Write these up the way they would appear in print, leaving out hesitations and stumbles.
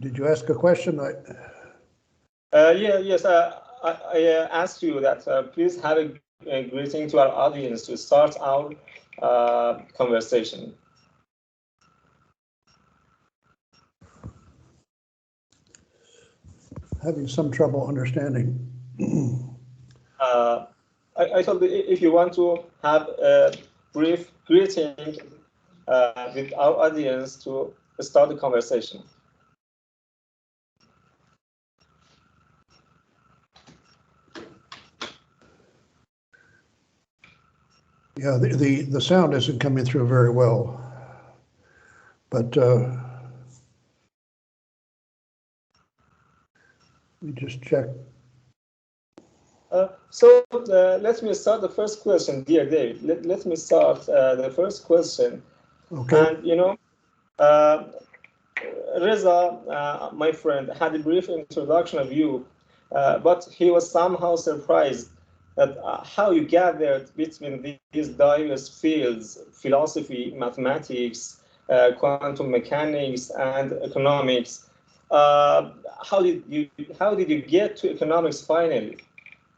Did you ask a question? Yes. I asked you that please have a greeting to our audience to start our conversation. Having some trouble understanding. I told you if you want to have a brief greeting with our audience to start the conversation. Yeah, the sound isn't coming through very well, but we just check. Let me start the first question, dear David. Let me start the first question. Okay. And Reza, my friend, had a brief introduction of you, but he was somehow surprised that how you gathered between these diverse fields, philosophy, mathematics, quantum mechanics, and economics. How did you get to economics finally?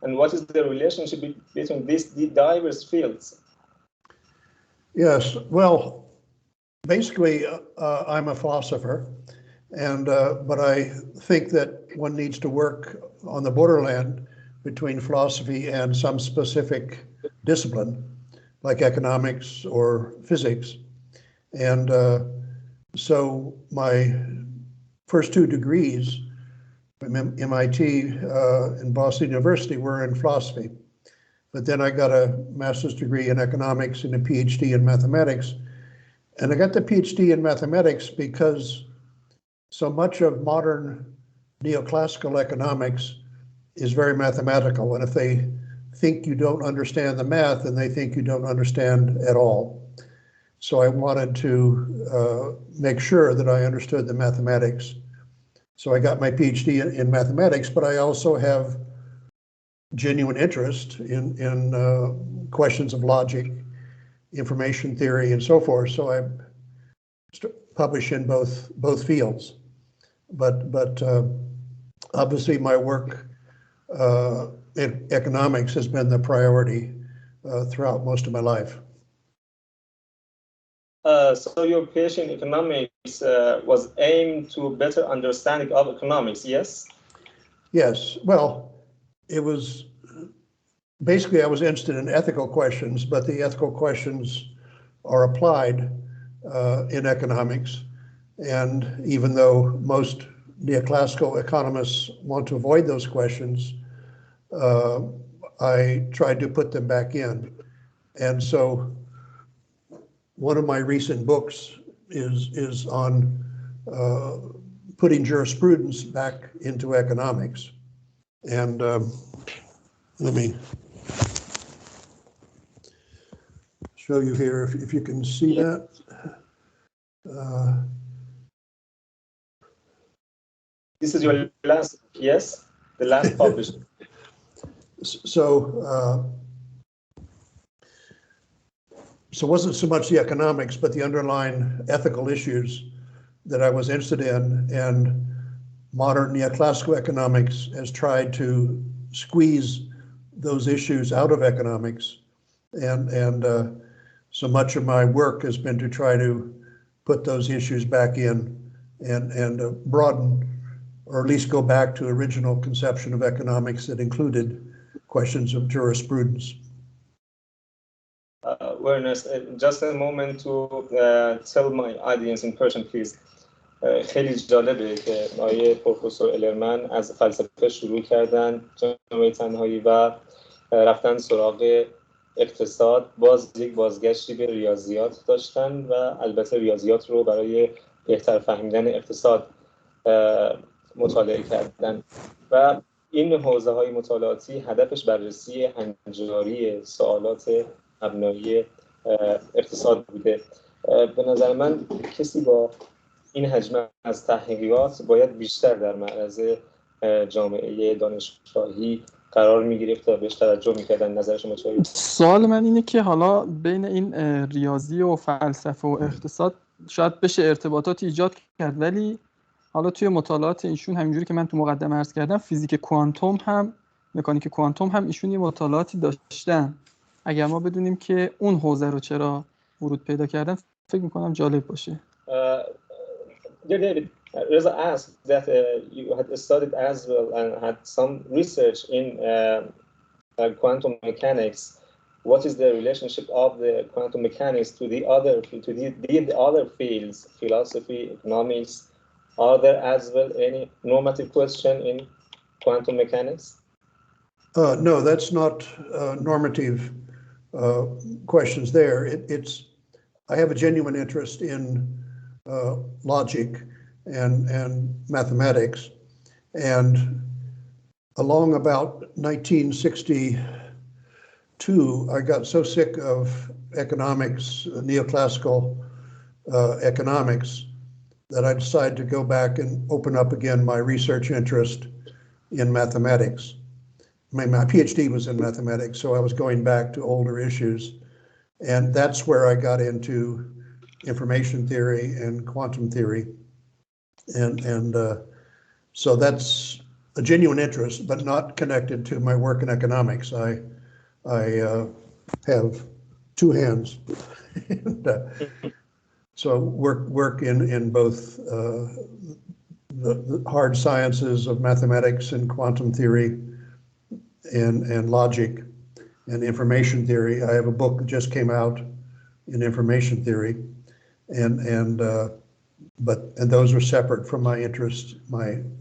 And what is the relationship between these diverse fields? Yes, well, basically, I'm a philosopher, and but I think that one needs to work on the borderland between philosophy and some specific discipline, like economics or physics. And so my first two degrees from MIT and Boston University were in philosophy. But then I got a master's degree in economics and a PhD in mathematics. And I got the PhD in mathematics because so much of modern neoclassical economics is very mathematical. And if they think you don't understand the math, then they think you don't understand at all. So I wanted to make sure that I understood the mathematics. So I got my PhD in mathematics, but I also have genuine interest in questions of logic, information theory, and so forth. So I publish in both fields. But obviously my work in economics has been the priority throughout most of my life. So your PhD in economics was aimed to better understanding of economics, yes? Yes. Well, it was basically I was interested in ethical questions, but the ethical questions are applied in economics. And even though most neoclassical economists want to avoid those questions, I tried to put them back in. And so one of my recent books is on putting jurisprudence back into economics. And let me show you here if you can see that. This is your last, yes? The last published. So it wasn't so much the economics, but the underlying ethical issues that I was interested in. And modern neoclassical economics has tried to squeeze those issues out of economics. And so much of my work has been to try to put those issues back in and broaden, or at least go back to original conception of economics that included questions of jurisprudence. Awareness. Just a moment to tell my audience in Persian, please. خیلی جالبه که آقای پروفسور الرمن از فلسفه شروع کردن جامعه تنهایی و رفتن سراغ اقتصاد، باز یک بازگشتی به ریاضیات داشتن و البته ریاضیات رو برای بهتر فهمیدن اقتصاد مطالعه کردن و این حوزه‌های مطالعاتی هدفش بررسی هنجاری سوالات مبنایی اقتصاد بوده. به نظر من کسی با این حجم از تحقیقات باید بیشتر در معرض جامعه دانشگاهی قرار می‌گرفت تا بهش توجه می‌کردن. نظر شما چیه؟ سوال من اینه که حالا بین این ریاضی و فلسفه و اقتصاد شاید بشه ارتباطات ایجاد کرد، ولی حالا توی مطالعات ایشون همینجوری که من تو مقدمه عرض کردم فیزیک کوانتوم هم مکانیک کوانتوم هم ایشون یه مطالعاتی داشتن. اگر ما بدونیم که اون حوزه رو چرا ورود پیدا کردن فکر میکنم جالب باشه. Dear David, Reza asked that you had studied as well and had some research in quantum mechanics. What is the relationship of the quantum mechanics to the other fields, philosophy, economics? Are there as well any normative question in quantum mechanics? No, that's not normative questions there. I have a genuine interest in logic and mathematics, and along about 1962, I got so sick of economics, neoclassical economics, that I decided to go back and open up again my research interest in mathematics. My PhD was in mathematics, so I was going back to older issues. And that's where I got into information theory and quantum theory. And so that's a genuine interest, but not connected to my work in economics. I have two hands. And, so work in both the hard sciences of mathematics and quantum theory and logic and information theory. I have a book that just came out in information theory, and those are separate from my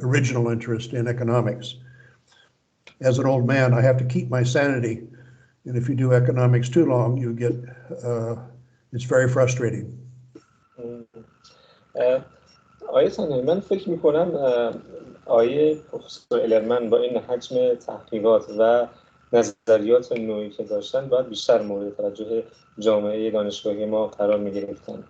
original interest in economics. As an old man, I have to keep my sanity, and if you do economics too long, you get it's very frustrating. آیه تنهایی من فکر میکنم آیه پروفسور الرمن با این حجم تحقیقات و نظریات نوعی که داشتن باید بیشتر مورد توجه جامعه دانشگاهی ما قرار میگرفتن.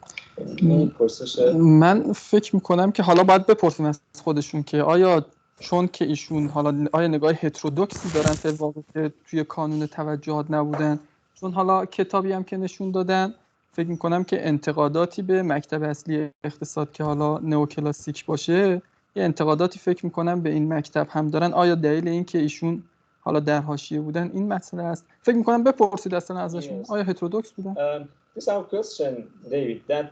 من فکر میکنم که حالا باید بپرسیم از خودشون که آیا چون که ایشون حالا آیا نگاه هترودوکسی دارن طبق که توی کانون توجهات نبودن، چون حالا کتابی هم که نشون دادن فکر میکنم که انتقاداتی به مکتب اصلی اقتصاد که حالا نئوکلاسیک باشه یه انتقاداتی فکر میکنم به این مکتب هم دارن. آیا دلیل این که ایشون حالا در حاشیه بودن این مسئله است؟ فکر میکنم بپرسید اصلا ازشون آیا هترودوکس بودن؟ This is our question, David, that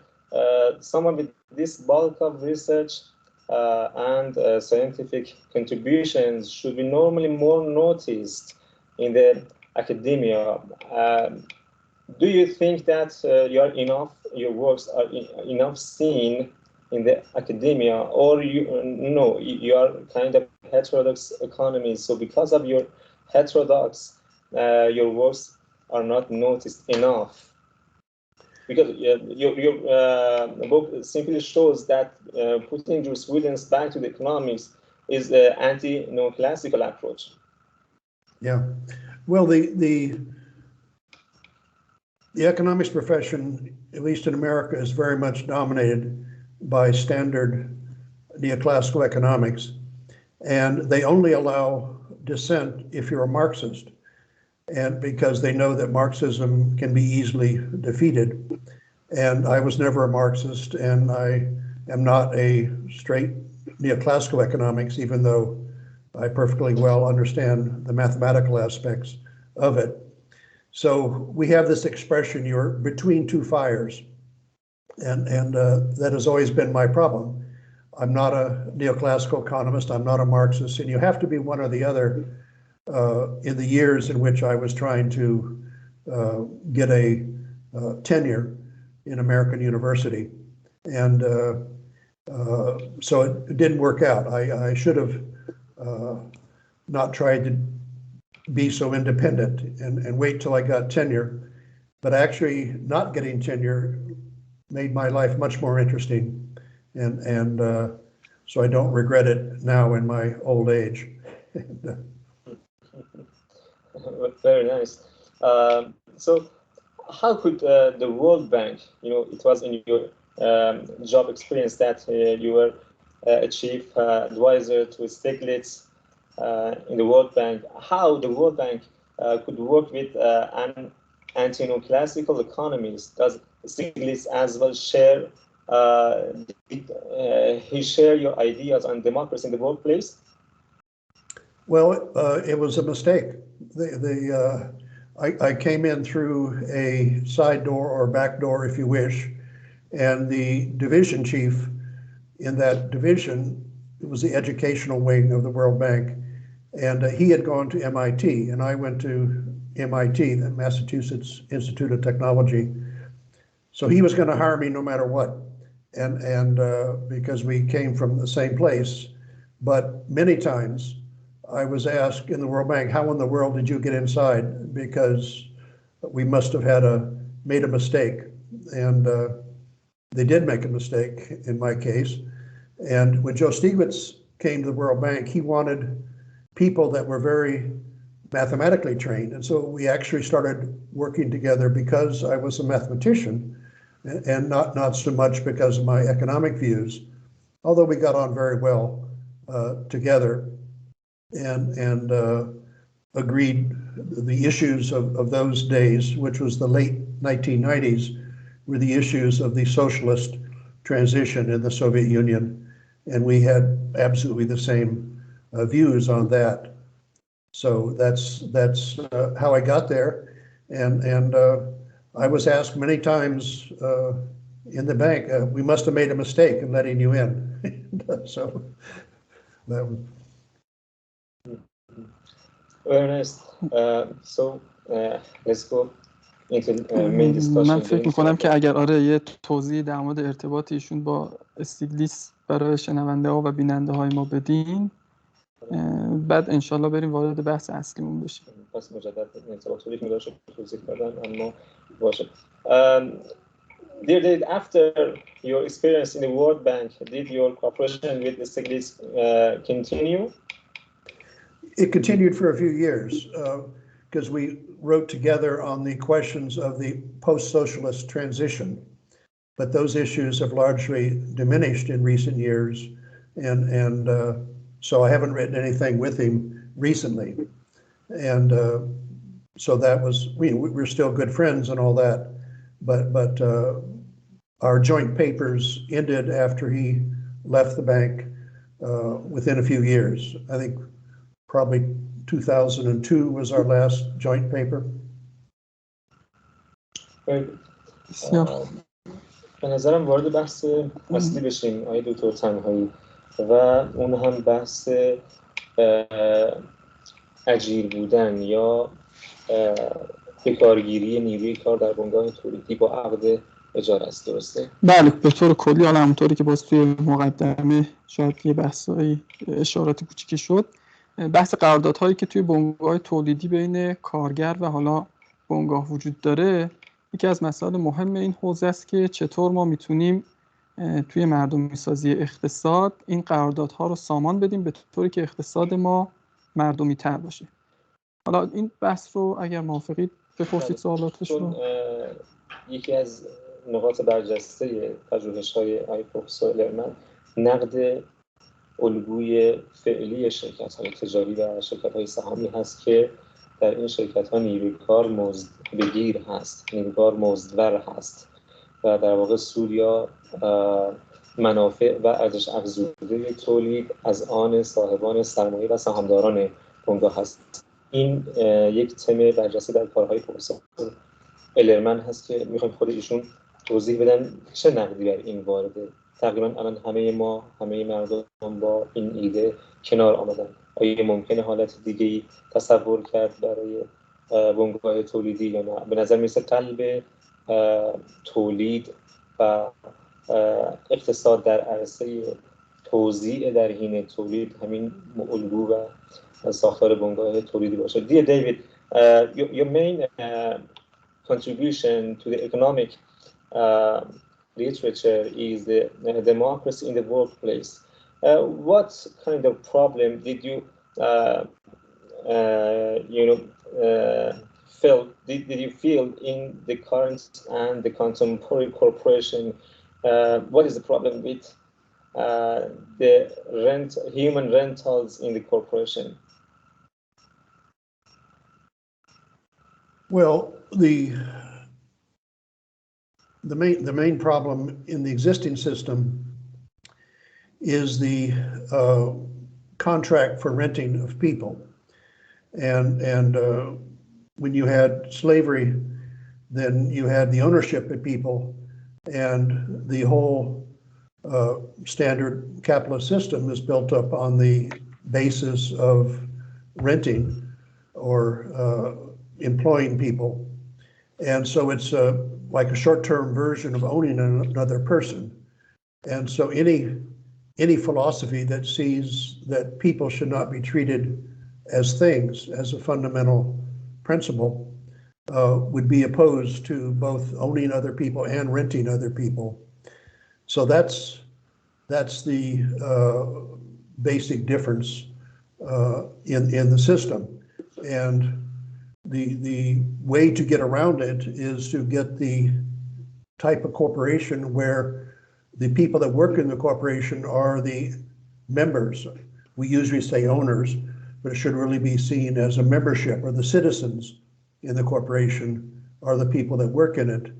someone with this bulk of research and scientific contributions should be normally more noticed in the academia. Do you think that your works are enough seen in the academia, or you are kind of heterodox economist, so because of your heterodox, your works are not noticed enough? Because your book simply shows that putting jurisprudence back to the economics is the anti-neoclassical approach. Yeah, well, the economics profession, at least in America, is very much dominated by standard neoclassical economics, and they only allow dissent if you're a Marxist, and because they know that Marxism can be easily defeated. And I was never a Marxist, and I am not a straight neoclassical economics, even though I perfectly well understand the mathematical aspects of it. So we have this expression, you're between two fires, and that has always been my problem. I'm not a neoclassical economist, I'm not a Marxist, and you have to be one or the other in the years in which I was trying to get a tenure in American University. And so it didn't work out. I should have not tried to be so independent and wait till I got tenure. But actually not getting tenure made my life much more interesting. And so I don't regret it now in my old age. Very nice. So how could the World Bank, it was in your job experience that you were a chief advisor to Stiglitz in the World Bank, how the World Bank could work with an anti-neoclassical economist? Does Stiglitz as well share did he share your ideas on democracy in the workplace? Well, it was a mistake. I came in through a side door or back door, if you wish, and the division chief in that division, it was the educational wing of the World Bank, and he had gone to MIT, and I went to MIT, the Massachusetts Institute of Technology. So he was going to hire me no matter what, and because we came from the same place. But many times I was asked in the World Bank, how in the world did you get inside? Because we must have made a mistake. And they did make a mistake in my case. And when Joe Stiglitz came to the World Bank, he wanted people that were very mathematically trained. And so we actually started working together because I was a mathematician and not so much because of my economic views, although we got on very well together and agreed the issues of those days, which was the late 1990s, were the issues of the socialist transition in the Soviet Union. And we had absolutely the same views on that. So that's how I got there. And I was asked many times in the bank, we must have made a mistake in letting you in. So that was. Very nice. So let's go into main discussion. من فکر میکنم که اگر یه توضیح در مورد ارتباط ایشون با استیگلیتز برای شنونده ها و بیننده های ما بدین، بعد انشالله بریم وارد بحث اصلیمون بشیم. پس مجدد ارتباط رو می‌داشت توضیح دادن اما باشه. Dear David, after your experience in the World Bank, did your cooperation with Stiglitz continue? It continued for a few years because we wrote together on the questions of the post-socialist transition. But those issues have largely diminished in recent years. And so I haven't written anything with him recently. And so that was, we're still good friends and all that. But our joint papers ended after he left the bank within a few years. I think probably 2002 was our last joint paper. به نظرم وارد بحث اصلی بشیم آقای دکتر تنهایی و اون هم بحث اجیر بودن یا بکارگیری نیروی کار در بنگاه تولیدی با عقد اجاره است، درسته؟ بله، به طور کلی حالا همونطوری که باز توی مقدمه شاید یه بحثایی اشارات کوچیکی شد، بحث قراردادهایی که توی بنگاه تولیدی بین کارگر و حالا بنگاه وجود داره، یکی از مسائل مهم این حوزه است که چطور ما میتونیم توی مردمی سازی اقتصاد این قراردادها رو سامان بدیم به طوری که اقتصاد ما مردمی تر باشه. حالا این بحث رو اگر موافقید بپرسید سوالاتش رو. یکی از نقاط برجسته پژوهش‌های آقای پروفسور لرمن نقد الگوی فعلی شرکت‌های تجاری و شرکت‌های سهامی هست که در این شرکت‌ها نیروی کار مزدبگیر هست، نیروی کار مزدور هست و در واقع سود یا منافع و ارزش افزوده تولید از آن صاحبان سرمایه و سهامداران بنگاه هست. این یک تم برجسته در کارهای پروفسور لرمن هست که میخوایم خود ایشون توضیح بدن چه نقدی بر این وارده. تقریبا الان همه مردم با این ایده کنار آمدن. آیا ممکنه حالت دیگه‌ای تصور کرد برای بنگاه تولیدی یا نه؟ به نظر میرسه قلب تولید و اقتصاد در عرصه توزیع در حین تولید همین الگو و ساختار بنگاه تولیدی باشه. Dear David, your main contribution to the economic literature is the democracy in the workplace. What kind of problem did you feel in the current and the contemporary corporation? What is the problem with the human rentals in the corporation? Well, the main problem in the existing system is the contract for renting of people. And when you had slavery, then you had the ownership of people, and the whole standard capitalist system is built up on the basis of renting or employing people. And so it's like a short-term version of owning another person. And so any philosophy that sees that people should not be treated as things, as a fundamental principle, would be opposed to both owning other people and renting other people. So that's the basic difference in the system. And the way to get around it is to get the type of corporation where the people that work in the corporation are the members. We usually say owners, but it should really be seen as a membership, or the citizens in the corporation are the people that work in it.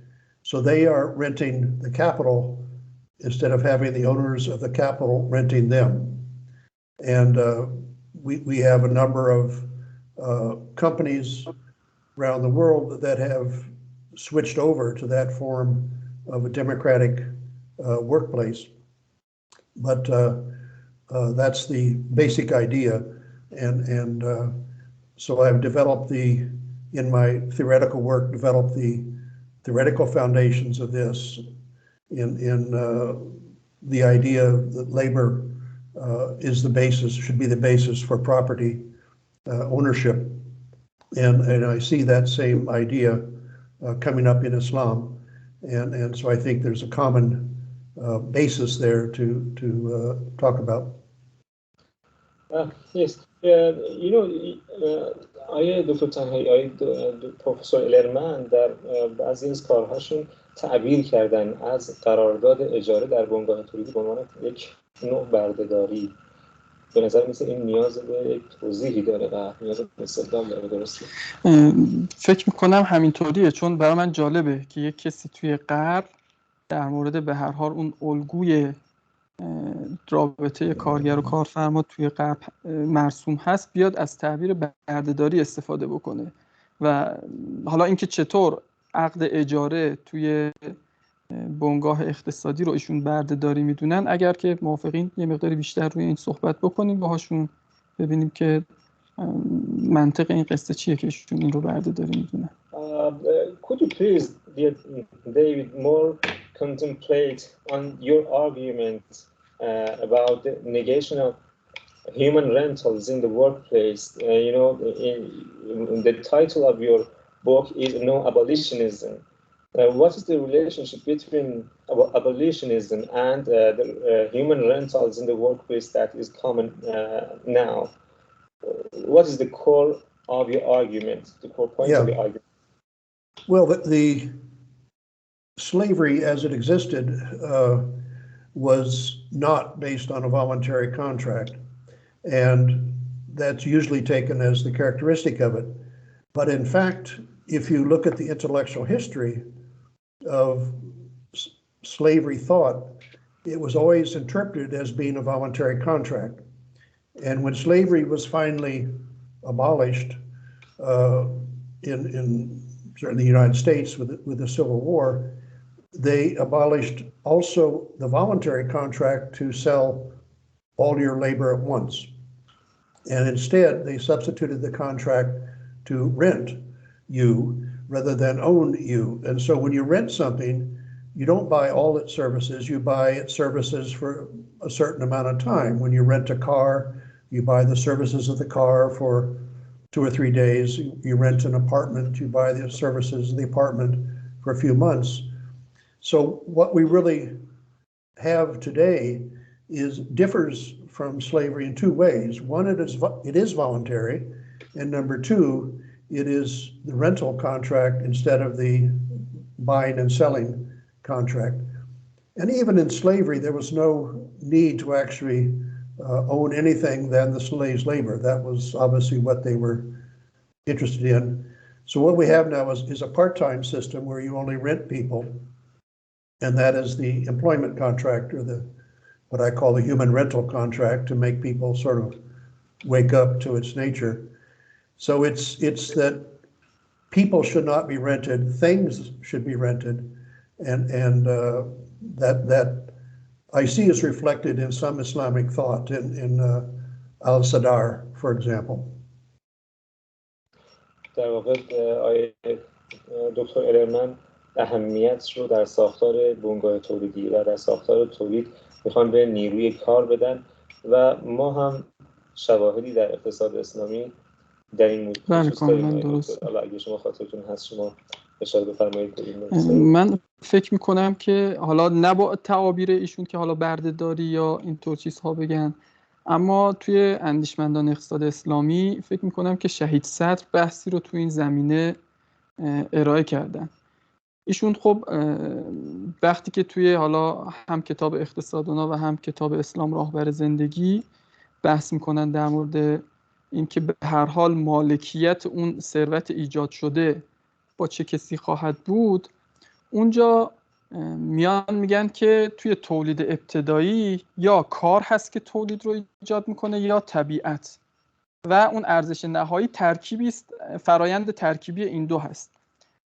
So they are renting the capital instead of having the owners of the capital renting them. And we have a number of companies around the world that have switched over to that form of a democratic workplace. But that's the basic idea. And so I've developed in my theoretical work, developed the theoretical foundations of this in the idea that labor is the basis, should be the basis for property ownership. And I see that same idea coming up in Islam. And so I think there's a common basis there to talk about. Yes, آیه دکتر تنهایی، آیه پروفسور الرمن در بعضی از کارهاشون تعبیر کردن از قرارداد اجاره در بنگاه تولیدی به عنوان یک نوع بردهداری. به نظر مثل این نیاز به یک توضیحی داره و نیاز به استدلال داره، درسته؟ فکر میکنم همینطوریه، چون برای من جالبه که یک کسی توی غرب در مورد به هر حال اون الگوی رابطه کارگر و کارفرما توی غرب مرسوم هست بیاد از تعبیر بردهداری استفاده بکنه. و حالا اینکه چطور عقد اجاره توی بنگاه اقتصادی رو ایشون بردهداری میدونن، اگر که موافقین یه مقداری بیشتر روی این صحبت بکنیم باهاشون، ببینیم که منطق این قصه چیه که ایشون این رو بردهداری میدونن. Could you please, David, more contemplate on your argument about the negation of human rentals in the workplace? In the title of your book is No Abolitionism. What is the relationship between abolitionism and the human rentals in the workplace that is common now? What is the core of your argument, the core point of your argument? Well, the slavery as it existed was not based on a voluntary contract, and that's usually taken as the characteristic of it. But in fact, if you look at the intellectual history of slavery thought, it was always interpreted as being a voluntary contract. And when slavery was finally abolished in certainly the United States with the Civil War, they abolished also the voluntary contract to sell all your labor at once. And instead, they substituted the contract to rent you rather than own you. And so when you rent something, you don't buy all its services, you buy its services for a certain amount of time. When you rent a car, you buy the services of the car for 2 or 3 days. You rent an apartment, you buy the services of the apartment for a few months. So what we really have today differs from slavery in 2 ways. One, it is voluntary, and number 2, it is the rental contract instead of the buying and selling contract. And even in slavery, there was no need to actually own anything than the slave's labor. That was obviously what they were interested in. So what we have now is a part-time system where you only rent people, and that is the employment contract, or what I call the human rental contract, to make people sort of wake up to its nature. So it's that people should not be rented, things should be rented, and that I see is reflected in some Islamic thought in Al-Sadr, for example. در واقع آیه دکتر الرمن اهمیت رو در ساختار بنگاه تولیدی و در ساختار تولید میخوان به نیروی کار بدن و ما هم شواهدی در اقتصاد اسلامی در این خصوص داریم. حالا اگه شما خاطرتون هست شما اشاره بفرمایید. من فکر میکنم که حالا نه با تعابیر ایشون که حالا بردهداری یا اینطور چیزها بگن، اما توی اندیشمندان اقتصاد اسلامی فکر میکنم که شهید صدر بحثی رو توی این زمینه ارائه کردن. ایشون خب وقتی که توی حالا هم کتاب اقتصادنا و هم کتاب اسلام راهبر زندگی بحث میکنن در مورد اینکه به هر حال مالکیت اون ثروت ایجاد شده با چه کسی خواهد بود، اونجا میان میگن که توی تولید ابتدایی یا کار هست که تولید رو ایجاد میکنه یا طبیعت، و اون ارزش نهایی ترکیبی است، فرایند ترکیبی این دو هست.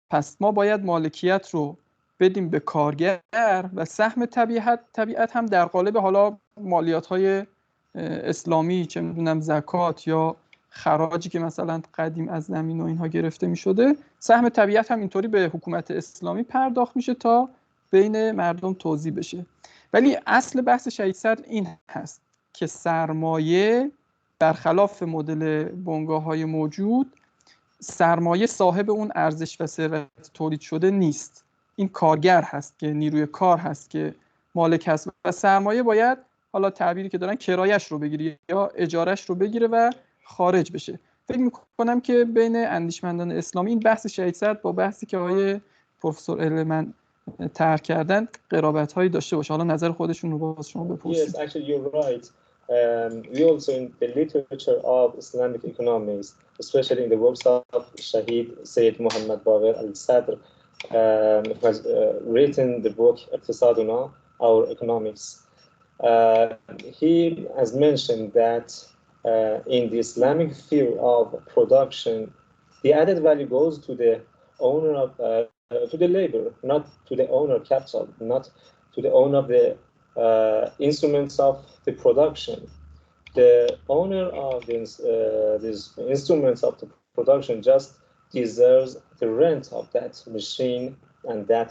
پس ما باید مالکیت رو بدیم به کارگر و سهم طبیعت هم در قالب حالا مالیات‌های اسلامی، چه میدونم زکات یا خراجی که مثلا قدیم از زمین و اینها گرفته می شده، سهم طبیعت هم اینطوری به حکومت اسلامی پرداخت میشه تا بین مردم توزیع بشه. ولی اصل بحث شهید صدر این هست که سرمایه برخلاف مدل بنگاه‌های موجود، سرمایه صاحب اون ارزش و ثروت تولید شده نیست. این کارگر هست که نیروی کار هست که مالک هست و سرمایه باید حالا تعبیری که دارن کرایش رو بگیره یا اجارش رو بگیره و خارج بشه. فکر میکنم که بین اندیشمندان اسلامی این بحث شهید صدر با بحثی که آقای پروفسور الرمن طرح کردن قرابت‌هایی داشته باشه. حالا نظر خودشون رو باز شما بپرسید. Yes, actually you're right. We also in the literature of Islamic economics, especially in the works of Shahid Sayyid Muhammad Baqir Al-Sadr, has written the book Iqtisaduna, Our Economics. He has mentioned that in the Islamic field of production, the added value goes to the owner of to the labor, not to the owner capital, not to the owner of the instruments of the production. The owner of these instruments of the production just deserves the rent of that machine and that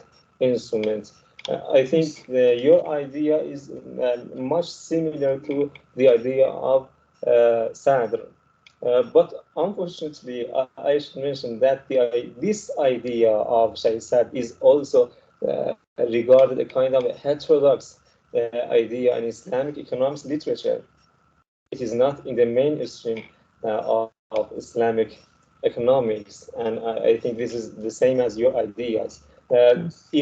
instrument. I think your idea is much similar to the idea of Sadr. But unfortunately, I should mention that this idea of Shahid Sadr is also regarded a kind of a heterodox idea in Islamic economics literature. It is not in the mainstream of Islamic economics, and I think this is the same as your ideas.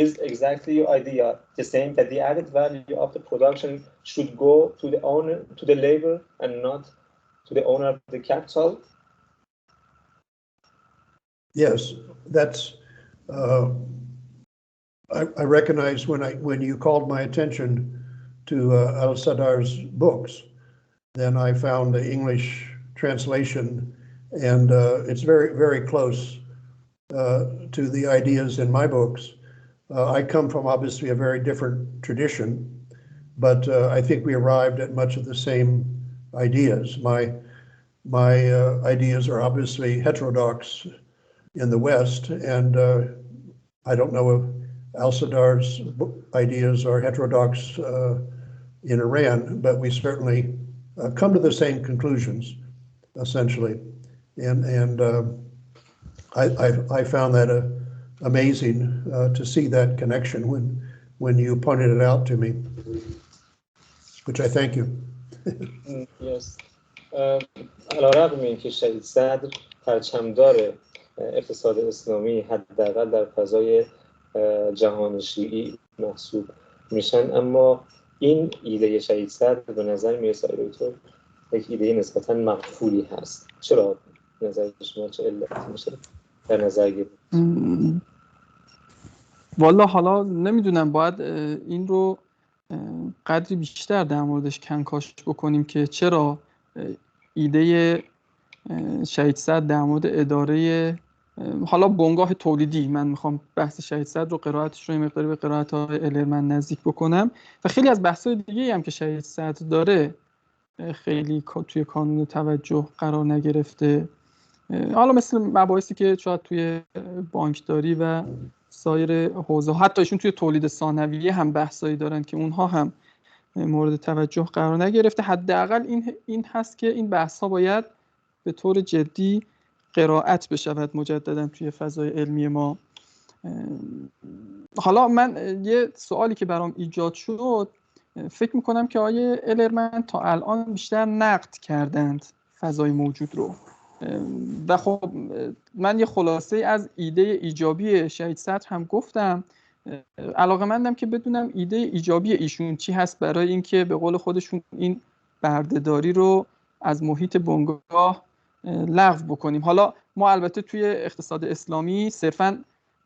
Is exactly your idea the same, that the added value of the production should go to the owner, to the labor, and not to the owner of the capital? Yes, that's. I recognize when you called my attention to Al-Sadr's books, then I found the English translation, and it's very, very close to the ideas in my books. I come from obviously a very different tradition, but I think we arrived at much of the same ideas. My ideas are obviously heterodox in the West, and I don't know if Al-Sadr's ideas are heterodox in Iran, but we certainly come to the same conclusions, essentially. And I found that amazing to see that connection when you pointed it out to me, which I thank you. Yes. علی‌رغم اینکه شهید صدر پرچمدار اقتصاد اسلامی حداقل در فضای جهان شیعی محسوب میشن، اما این ایده شهید صدر به نظر میرسه دکتر یک ایده نسبتاً مغفولی هست. چرا نظر شما چه علتی میشه در نظر گرفت؟ والا حالا نمیدونم، باید این رو قدری بیشتر در موردش کنکاش بکنیم که چرا ایده شهید صدر در مورد اداره حالا بنگاه تولیدی، من میخوام بحث شهید صدر رو قرائتش رو مقداری به قرائت‌های الرمن نزدیک بکنم و خیلی از بحث‌های دیگه هم که شهید صدر داره خیلی توی کانون توجه قرار نگرفته، حالا مثل مباحثی که شاید توی بانکداری و سایر حوزه، حتی ایشون توی تولید ثانویه هم بحثایی دارن که اونها هم مورد توجه قرار نگرفته. حداقل این هست که این بحث‌ها باید به طور جدی قرائت بشود مجددا توی فضای علمی ما. حالا من یه سوالی که برام ایجاد شد، فکر میکنم که آیه الرمن تا الان بیشتر نقد کردند فضای موجود رو و خب من یه خلاصه از ایده ایجابی شهید صدر هم گفتم. علاقه‌مندم که بدونم ایده ایجابی ایشون چی هست برای اینکه به قول خودشون این بردهداری رو از محیط بنگاه لغو بکنیم. حالا ما البته توی اقتصاد اسلامی صرفاً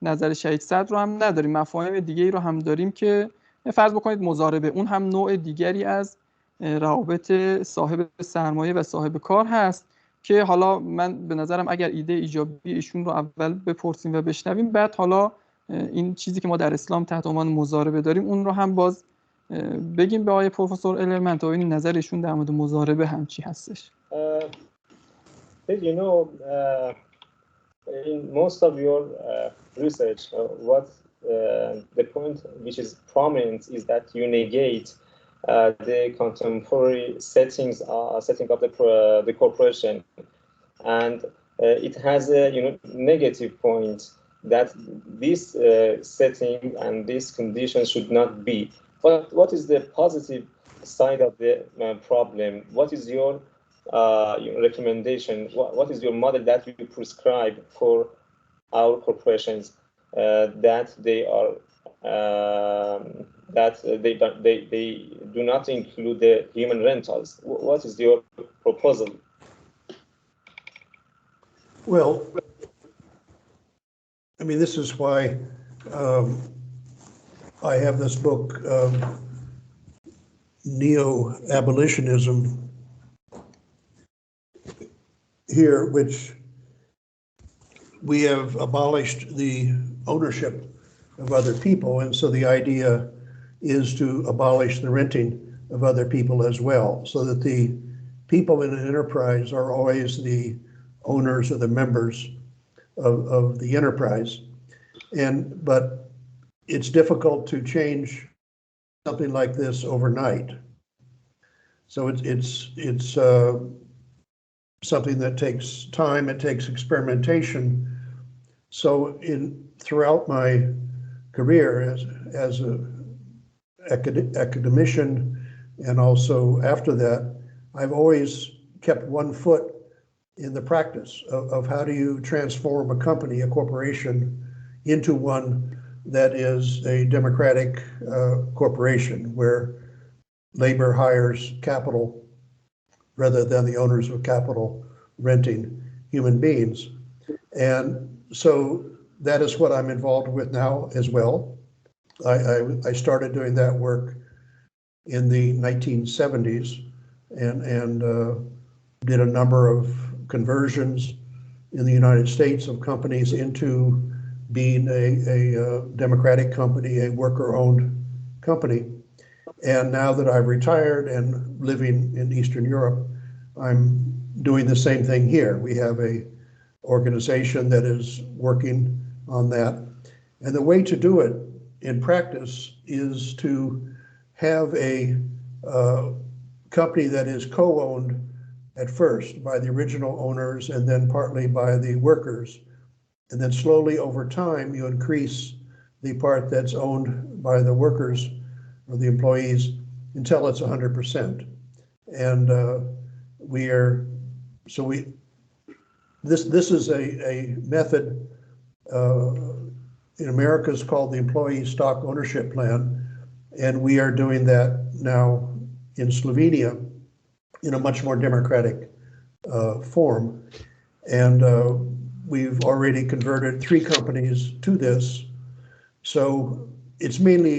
نظر شهید صدر رو هم نداریم، مفاهیم دیگه‌ای رو هم داریم که فرض بکنید مضاربه، اون هم نوع دیگری از روابط صاحب سرمایه و صاحب کار هست که حالا من به نظرم اگر ایده ایجابی ایشون رو اول بپرسیم و بشنویم، بعد حالا این چیزی که ما در اسلام تحت عنوان مضاربه داریم اون رو هم باز بگیم به آقای پروفسور الرمن تا ببینیم نظر ایشون در مورد مضاربه هم چی هستش. You know, in most of your research, what the point which is prominent is that you negate the contemporary setting of the corporation, and it has a negative point that this setting and these conditions should not be. But what is the positive side of the problem? What is your recommendation? What is your model that you prescribe for our corporations that they are that they do not include the human rentals? What is your proposal? Well, I mean, this is why I have this book, Neo-Abolitionism, here, which we have abolished the ownership of other people, and so the idea is to abolish the renting of other people as well, so that the people in an enterprise are always the owners or the members of the enterprise. But it's difficult to change something like this overnight. So it's something that takes time, it takes experimentation. So throughout my career as an academician, and also after that, I've always kept one foot in the practice of how do you transform a company, a corporation, into one that is a democratic corporation where labor hires capital rather than the owners of capital renting human beings. And so that is what I'm involved with now as well. I started doing that work in the 1970s and did a number of conversions in the United States of companies into being a democratic company, a worker-owned company. And now that I've retired and living in Eastern Europe, I'm doing the same thing here. We have a organization that is working on that. And the way to do it in practice is to have a company that is co-owned at first by the original owners and then partly by the workers. And then slowly over time, you increase the part that's owned by the workers or the employees until it's 100%. And this is a method in America is called the Employee Stock Ownership Plan. And we are doing that now in Slovenia in a much more democratic form. And we've already converted 3 companies to this. So it's mainly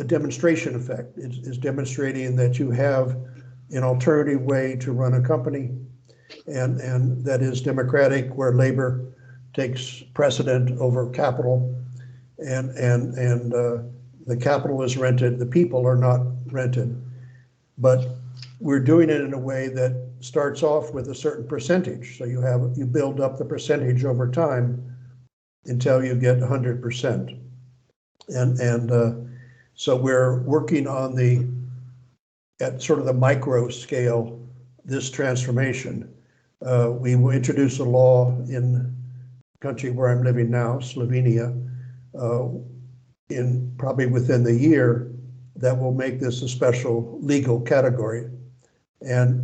a demonstration effect. It's demonstrating that you have an alternative way to run a company, and that is democratic, where labor takes precedent over capital, and the capital is rented, the people are not rented. But we're doing it in a way that starts off with a certain percentage. So you build up the percentage over time until you get 100%. So we're working on at sort of the micro scale, this transformation. We will introduce a law in the country where I'm living now, Slovenia, probably within the year, that will make this a special legal category.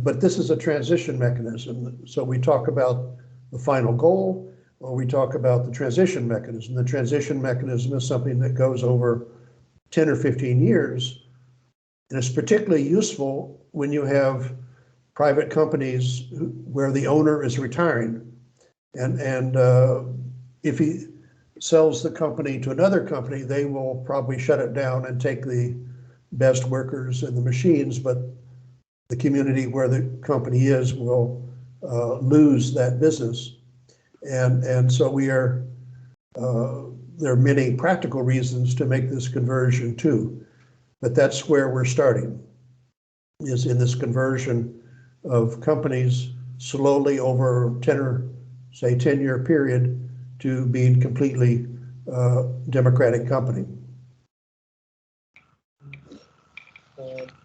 But this is a transition mechanism. So we talk about the final goal, or we talk about the transition mechanism. The transition mechanism is something that goes over 10 or 15 years. And it's particularly useful when you have private companies where the owner is retiring. And if he sells the company to another company, they will probably shut it down and take the best workers and the machines, but the community where the company is will lose that business. And so there are many practical reasons to make this conversion too, but that's where we're starting, is in this conversion of companies slowly over 10-year period to being completely democratic company.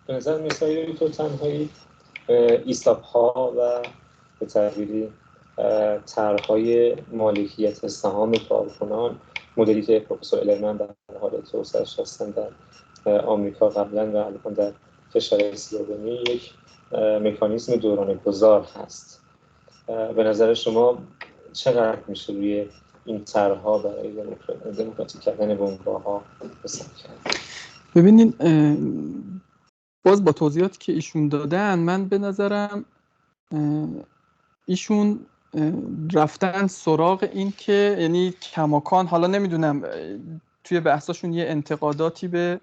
به نظر می‌آید تو تنهایی ایستاپ‌ها و به تعبیری طرح‌های مالکیت سهام کارکنان، مدلی که پروفسور الرمن در حال توسعه‌اش هستند در آمریکا قبلا و الان در کشور اسلوونی، یک مکانیزم دوران‌گذار هست. به نظر شما چقدر میشه روی این طرح‌ها برای دموکراتیک کردن بنگاه‌ها حساب کرد؟ ببینین، باز با توضیحاتی که ایشون دادن، من به نظرم ایشون رفتن سراغ این که یعنی کماکان، حالا نمیدونم توی بحثاشون یه انتقاداتی به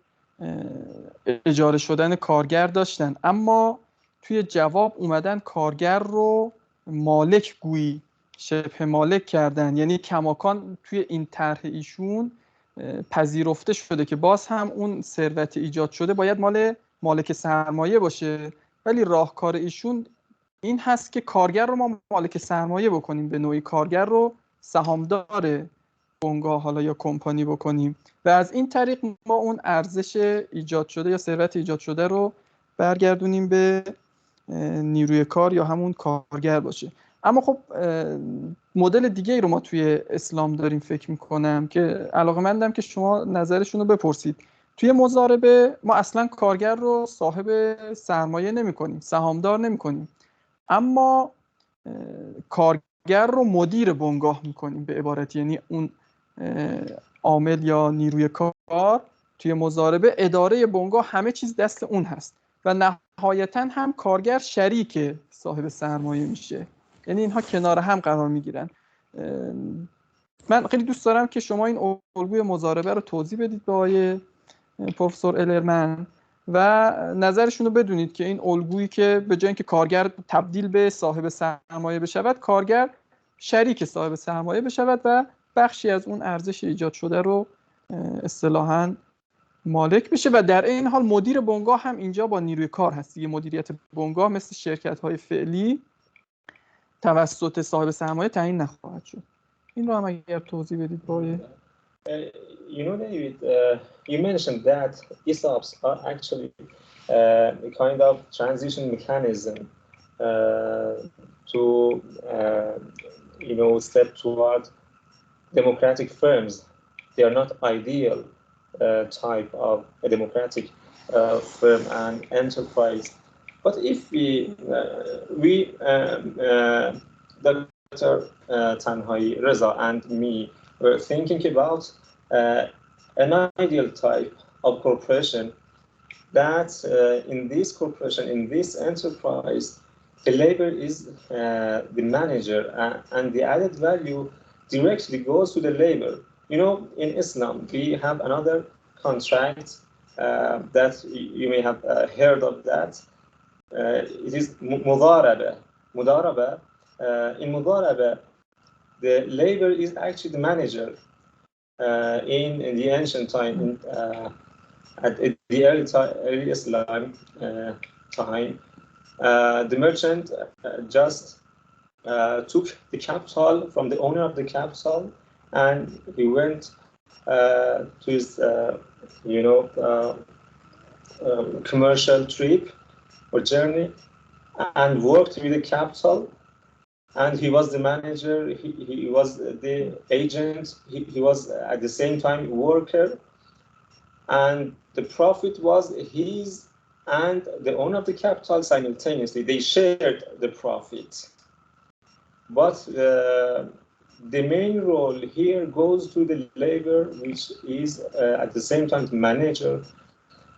اجاره شدن کارگر داشتن، اما توی جواب اومدن کارگر رو مالک گویی شبه مالک کردن. یعنی کماکان توی این طرح ایشون پذیرفته شده که باز هم اون ثروت ایجاد شده باید مال مالک سرمایه باشه، ولی راهکار ایشون این هست که کارگر رو ما مالک سرمایه بکنیم، به نوعی کارگر رو سهامدار بنگاه حالا یا کمپانی بکنیم و از این طریق ما اون ارزش ایجاد شده یا ثروت ایجاد شده رو برگردونیم به نیروی کار یا همون کارگر باشه. اما خب مدل دیگه ای رو ما توی اسلام داریم فکر میکنم که علاقه‌مندم که شما نظرشون رو بپرسید. توی مضاربه ما اصلا کارگر رو صاحب سرمایه نمی کنیم، سهامدار نمی کنیم، اما کارگر رو مدیر بنگاه می کنیم به عبارت. یعنی اون عامل یا نیروی کار توی مضاربه، اداره بنگاه، همه چیز دست اون هست و نهایتاً هم کارگر شریک صاحب سرمایه میشه. یعنی اینها کنار هم قرار میگیرن. من خیلی دوست دارم که شما این الگوی مضاربه رو توضیح بدید به آقای پروفسور الرمن و نظرشون رو بدونید که این الگویی که به جای اینکه کارگر تبدیل به صاحب سرمایه بشود، کارگر شریک صاحب سرمایه بشود و بخشی از اون ارزش ایجاد شده رو اصطلاحاً مالک بشه و در این حال مدیر بنگاه هم اینجا با نیروی کار هست. یه مدیریت بنگاه مثل شرکت‌های فعلی توسط صاحب سرمایه تعیین نخواهد شد. این رو هم اگر توضیح بدید باید. You know, David, you mentioned that ESOPs are actually a kind of transition mechanism to, step toward democratic firms. They are not ideal type of a democratic firm and enterprise. But if Dr. Tanhaa'ee, Reza, and me were thinking about an ideal type of corporation, that in this corporation, in this enterprise, the labor is the manager, and the added value directly goes to the labor. You know, in Islam, we have another contract that you may have heard of that. It is mudaraba. Mudaraba. In mudaraba, the labor is actually the manager. In the ancient time, at the early Islam time, the merchant just took the capital from the owner of the capital, and he went to his, commercial trip or journey, and worked with the capital. And he was the manager, he was the agent, he was at the same time worker, and the profit was his and the owner of the capital simultaneously. They shared the profit. But the main role here goes to the labor, which is at the same time the manager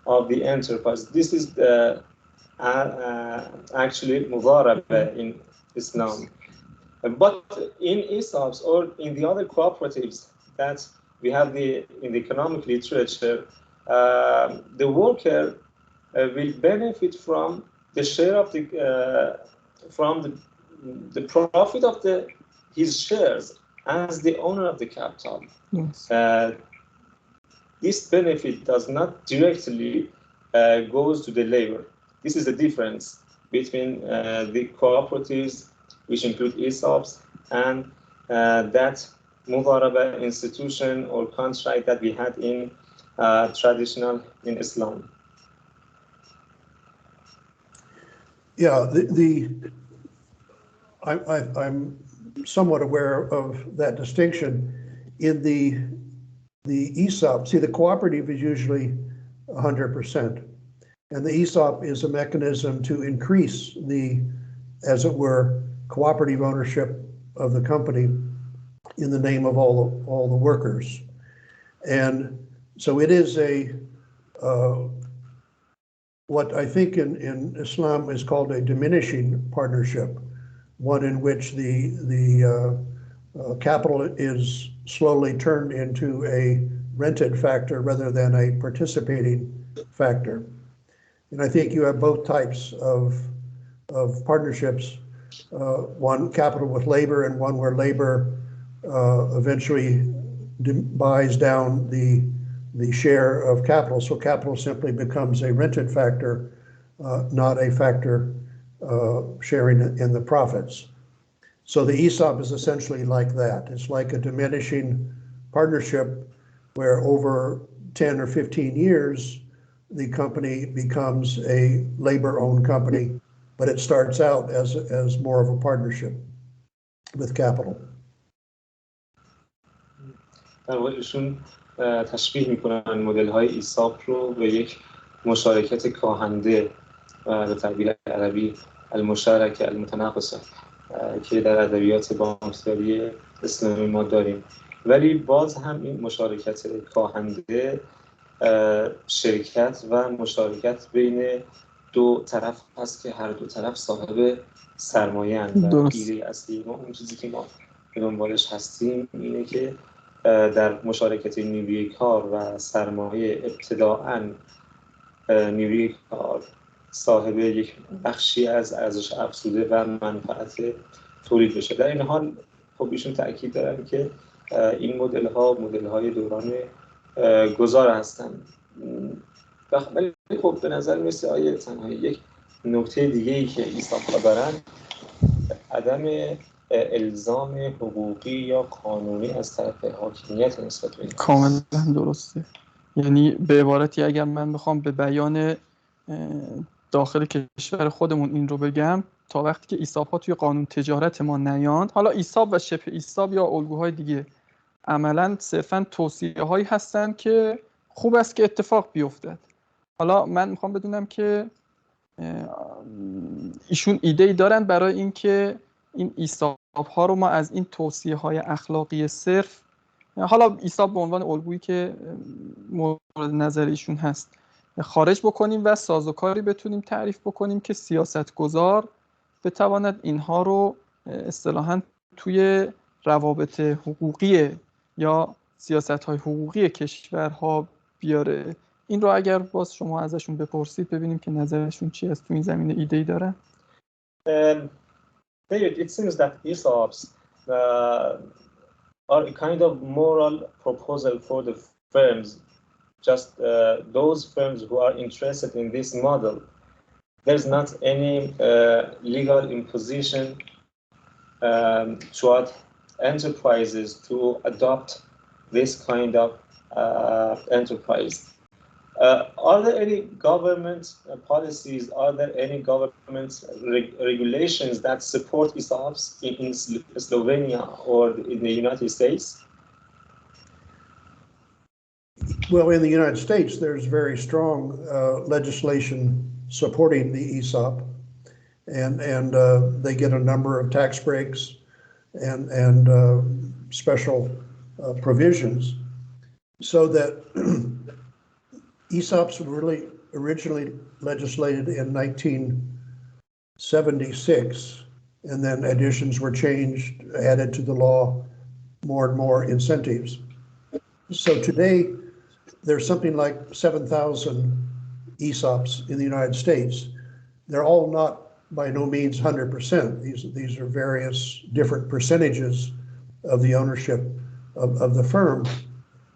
of the enterprise. This is the actually mudaraba in Islam. But in ESOPs or in the other cooperatives that we have in the economic literature, the worker will benefit from the share of from the profit of his shares as the owner of the capital. Yes. This benefit does not directly goes to the labor. This is the difference between the cooperatives, which include ESOPs, and that mudaraba institution or contract that we had in traditional in Islam. Yeah, I'm somewhat aware of that distinction. In the ESOP, see, the cooperative is usually 100%, and the ESOP is a mechanism to increase the, as it were, cooperative ownership of the company in the name of all the workers. And so it is what I think in Islam is called a diminishing partnership, one in which the capital is slowly turned into a rented factor rather than a participating factor. And I think you have both types of partnerships, one capital with labor and one where labor eventually buys down the share of capital. So capital simply becomes a rented factor, not a factor sharing in the profits. So the ESOP is essentially like that. It's like a diminishing partnership where over 10 or 15 years, the company becomes a labor-owned company, but it starts out as more of a partnership with capital. در واقع ایشون تشبیه میکنن مدل‌های ایساپ رو به یک مشارکت کاهنده و به تعبیر عربی المشارکه المتناقصه که در ادبیات بانکداری اسلامی ما داریم. ولی باز هم این مشارکت کاهنده شرکت و مشارکت بین دو طرف هست که هر دو طرف صاحب سرمایه اند و ایده اصلی ما اون چیزی که ما به دنبالش هستیم اینه که در مشارکت نیروی کار و سرمایه ابتداءً نیروی کار صاحب یک بخشی از ارزش افزوده و منفعت تولید بشه. در این حال خب ایشون تأکید دارن که این مدل‌های دوران گذار هستند. ولی خب به نظر میرسه آیه تنهایی یک نکته دیگه‌ای که ایساپ‌ها دارن عدم الزام حقوقی یا قانونی از طرف حاکمیت نسبت به این کاملا درسته. یعنی به عبارتی اگر من بخوام به بیان داخل کشور خودمون این رو بگم، تا وقتی که ایساپ‌ها توی قانون تجارت ما نیاند، حالا ایساپ و شبه ایساپ یا الگوهای دیگه عملاً صرفاً توصیه‌هایی هستن که خوب است که اتفاق بیفتد. حالا من میخوام بدونم که ایشون ایده‌ای دارن برای اینکه این ایساپ‌ها رو ما از این توصیه‌های اخلاقی صرف، حالا ایساپ به عنوان الگویی که مورد نظر ایشون هست، خارج بکنیم و سازوکاری بتونیم تعریف بکنیم که سیاستگزار بتواند اینها رو اصطلاحاً توی روابط حقوقی یا سیاست‌های حقوقی کشورها بیاره. این رو اگر باز شما ازشون بپرسید ببینیم که نظرشون چی است تو این زمینه، ایده‌ای دارن؟ David, it seems that ESOPs are a kind of moral proposal for the firms, just those firms who are interested in this model. There's not any legal imposition toward enterprises to adopt this kind of enterprise. Are there any government policies, are there any government regulations that support ESOPs in Slovenia or in the United States? Well, in the United States, there's very strong legislation supporting the ESOP, and they get a number of tax breaks and special provisions, so that ESOPs were really originally legislated in 1976, and then additions were changed, added to the law, more and more incentives. So today, there's something like 7,000 ESOPs in the United States. They're all not by no means 100%. These are various different percentages of the ownership of the firm.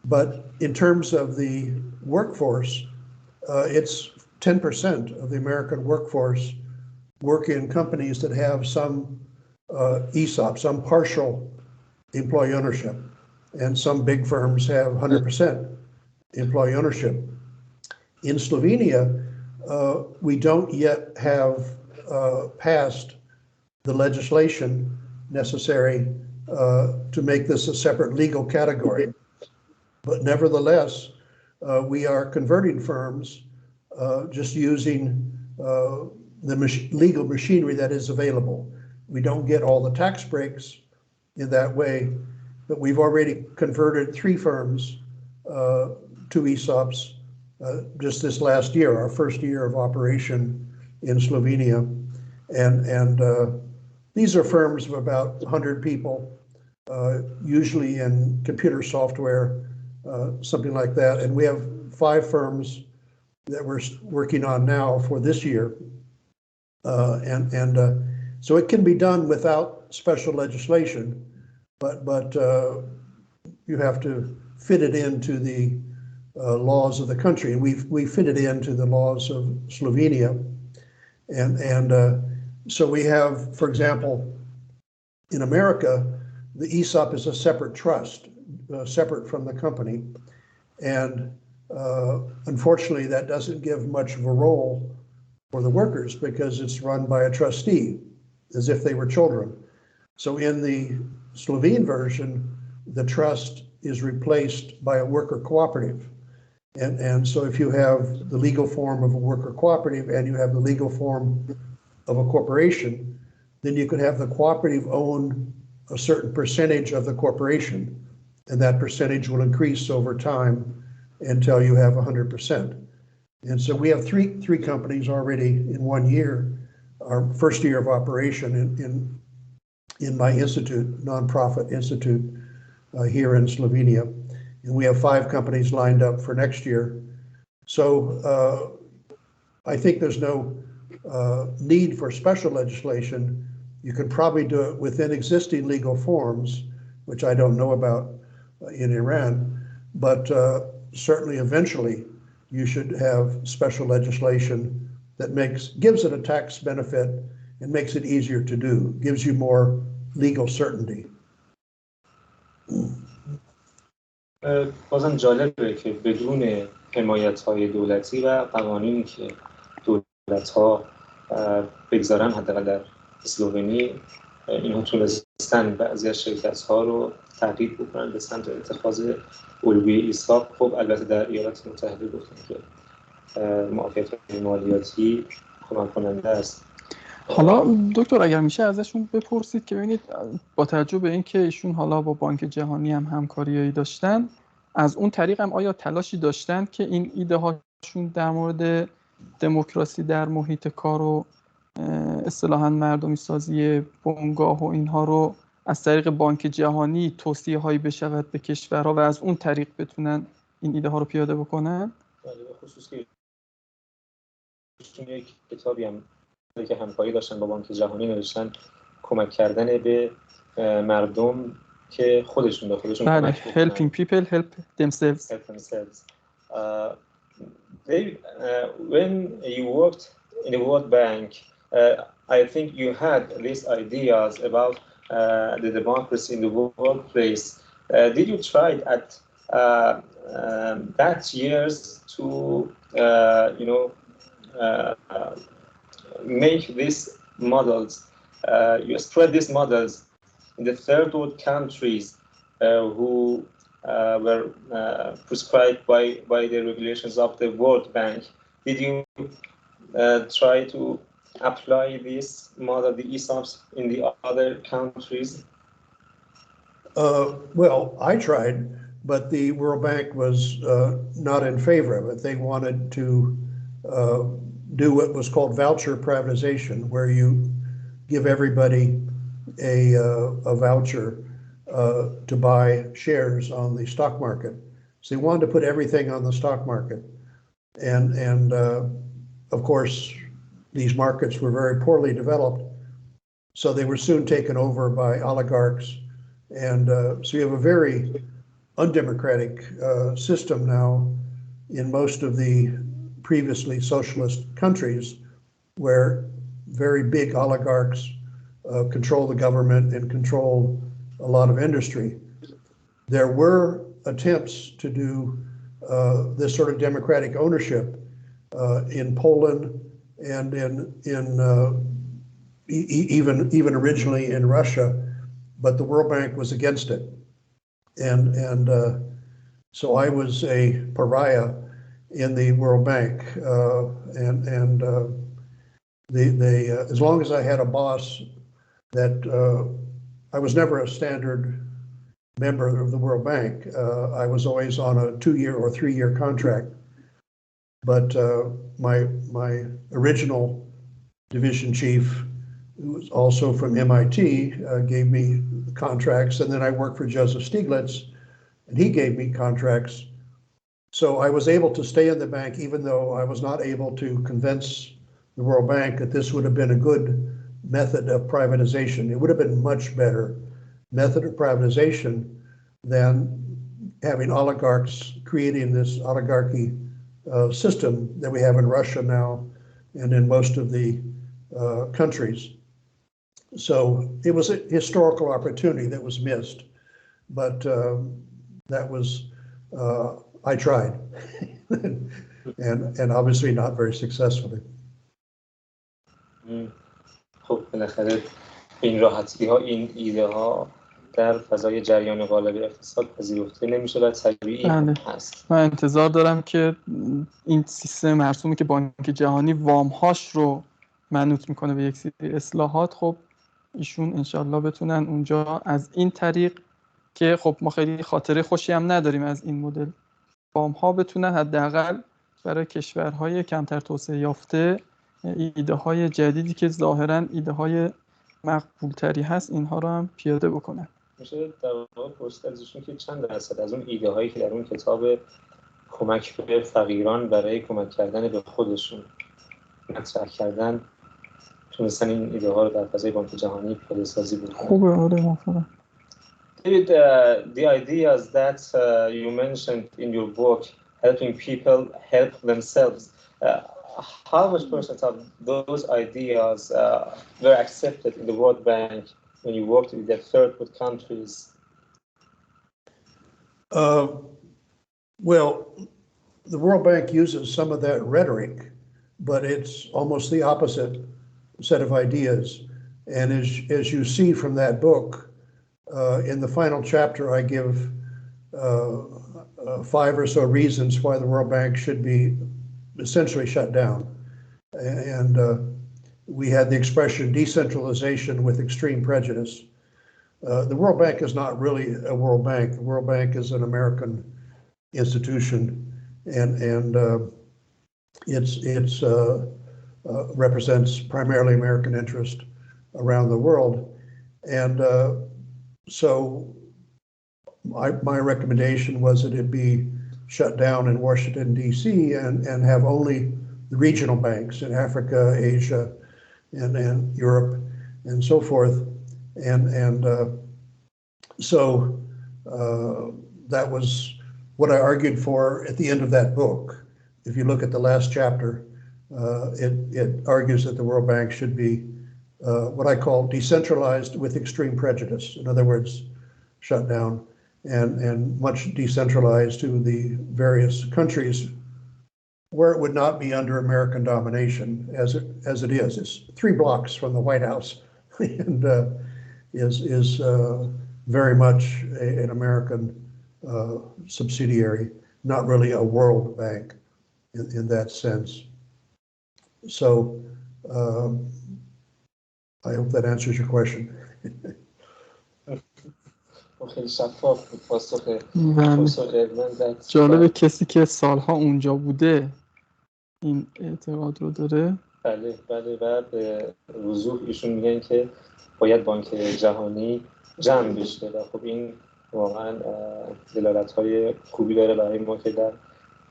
But in terms of the workforce, it's 10% of the American workforce work in companies that have some ESOP, some partial employee ownership. And some big firms have 100% employee ownership. In Slovenia, we don't yet have passed the legislation necessary to make this a separate legal category. But nevertheless, we are converting firms just using the legal machinery that is available. We don't get all the tax breaks in that way, but we've already converted 3 firms to ESOPs just this last year, our first year of operation in Slovenia. And these are firms of about 100 people, usually in computer software, something like that. And we have 5 firms that we're working on now for this year. So it can be done without special legislation, but you have to fit it into the laws of the country. And we fit it into the laws of Slovenia. And so we have, for example, in America, the ESOP is a separate trust, separate from the company. And unfortunately, that doesn't give much of a role for the workers because it's run by a trustee, as if they were children. So in the Slovene version, the trust is replaced by a worker cooperative. And so if you have the legal form of a worker cooperative and you have the legal form of a corporation, then you could have the cooperative own a certain percentage of the corporation, and that percentage will increase over time until you have 100%. And so we have three companies already in 1 year, our first year of operation in my institute, nonprofit institute here in Slovenia. And we have 5 companies lined up for next year. So I think there's no need for special legislation. You can probably do it within existing legal forms, which I don't know about in Iran, but certainly eventually you should have special legislation that gives it a tax benefit and makes it easier to do, gives you more legal certainty. بازم جالبه که بدون حمایت‌های دولتی و قوانینی که دولت‌ها بگذارن حداقل در اسلوونی، اینها تونستن بعضی از شرکت‌ها رو ترغیب بکنن به سمت اتخاذ الگوی ایساپ. خب البته در ایالات متحده گفتن که معافیت مالیاتی کمک کننده است. حالا دکتر اگر میشه ازشون بپرسید که ببینید با توجه به اینکه ایشون حالا با بانک جهانی هم همکاریایی داشتن، از اون طریق هم آیا تلاشی داشتن که این ایده هاشون در مورد دموکراسی در محیط کار و اصطلاحاً مردمی سازی بنگاه و اینها رو از طریق بانک جهانی توصیه هایی بشود به کشورها و از اون طریق بتونن این ایده ها رو پیاده بکنن؟ به خصوص که یک کتابی هم که همکاری داشتن با بانک جهانی نوشتن کمک کردن به مردم که خودشون به خودشون کمک بکنن. Helping people help themselves. When you worked in the World Bank, I think you had these ideas about the democracy in the workplace. Did you try at that years to make these models, you spread these models in the third world countries who were prescribed by the regulations of the World Bank? Did you try to apply this model, the ESOPs, in the other countries? Well, I tried, but the World Bank was not in favor of it. They wanted to do what was called voucher privatization, where you give everybody a voucher to buy shares on the stock market. So they wanted to put everything on the stock market. And of course, these markets were very poorly developed. So they were soon taken over by oligarchs. And so you have a very undemocratic system now in most of the previously socialist countries, where very big oligarchs control the government and control a lot of industry. There were attempts to do this sort of democratic ownership in Poland and even originally in Russia, but the World Bank was against it. And so I was a pariah in the World Bank, as long as I had a boss that I was never a standard member of the World Bank. I was always on a 2-year or 3-year contract. But my original division chief, who was also from MIT, gave me contracts, and then I worked for Joseph Stiglitz, and he gave me contracts. So I was able to stay in the bank, even though I was not able to convince the World Bank that this would have been a good method of privatization. It would have been much better method of privatization than having oligarchs creating this oligarchy system that we have in Russia now and in most of the countries. So it was a historical opportunity that was missed, but that was, I tried, and obviously not very successfully. خب بالاخره این راحتی ها، این ایده ها در فضای جریان قالب اقتصاد پذیرفته نمیشه و طبیعی هست. من انتظار دارم که این سیستم مرسومی که بانک جهانی وامهاش رو منوط میکنه به یک سری اصلاحات، خب ایشون انشالله بتونن اونجا از این طریق که خب ما خیلی خاطره خوشی هم نداریم از این مدل وامها، بتونن حداقل برای کشورهای کمتر توسعه یافته ایده های جدیدی که ظاهرا ایده های مقبول تری هست اینها رو هم پیاده بکنن. میشه در واقع پرسید ازشون که چند درصد از اون ایده هایی که در اون کتاب کمک به فقیران برای کمک کردن به خودشون مطرح کردن تونستن این ایده ها رو در فضای بانک جهانی پیاده سازی بکنن؟ خوبه، آره موافقم. David, the ideas that you mentioned in your book, helping people help themselves, how much percent of those ideas were accepted in the World Bank when you worked with the third world countries? Well, the World Bank uses some of that rhetoric, but it's almost the opposite set of ideas. And as you see from that book, in the final chapter, I give 5 or so reasons why the World Bank should be essentially shut down. And we had the expression decentralization with extreme prejudice. The World Bank is not really a World Bank. The World Bank is an American institution, and it represents primarily American interest around the world. And so my recommendation was that it be shut down in Washington, D.C. and have only the regional banks in Africa, Asia, and Europe, and so forth. And so that was what I argued for at the end of that book. If you look at the last chapter, it argues that the World Bank should be what I call decentralized with extreme prejudice. In other words, shut down and much decentralized to the various countries where it would not be under American domination as it is. It's 3 blocks from the White House and is very much an American subsidiary, not really a world bank in that sense. So I hope that answers your question. خیلی شفاف بود پاسخ پروفسور ارمن. جالبه کسی که سالها اونجا بوده این اعتقاد رو داره. بله و به وضوح ایشون میگن که باید بانک جهانی جمع بشه و خب این واقعا دلالت‌های خوبی داره برای ما که در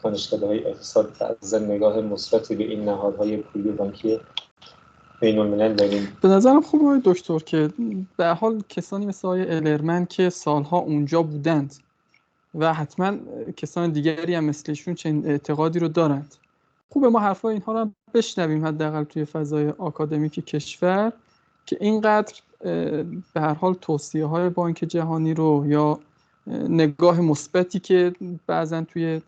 دانشکده‌های اقتصاد از نگاه مثبتی به این نهادهای پولی بانکی بین‌الملل داریم. به نظرم خوب آقای دکتر که به حال کسانی مثل آقای الرمن که سالها اونجا بودند و حتما کسان دیگری هم مثلشون چنین اعتقادی رو دارند، خوبه ما حرفای اینها رو هم بشنویم حداقل توی فضای آکادمیک کشور که اینقدر به هر حال توصیه‌های بانک جهانی رو یا نگاه مثبتی که بعضن توی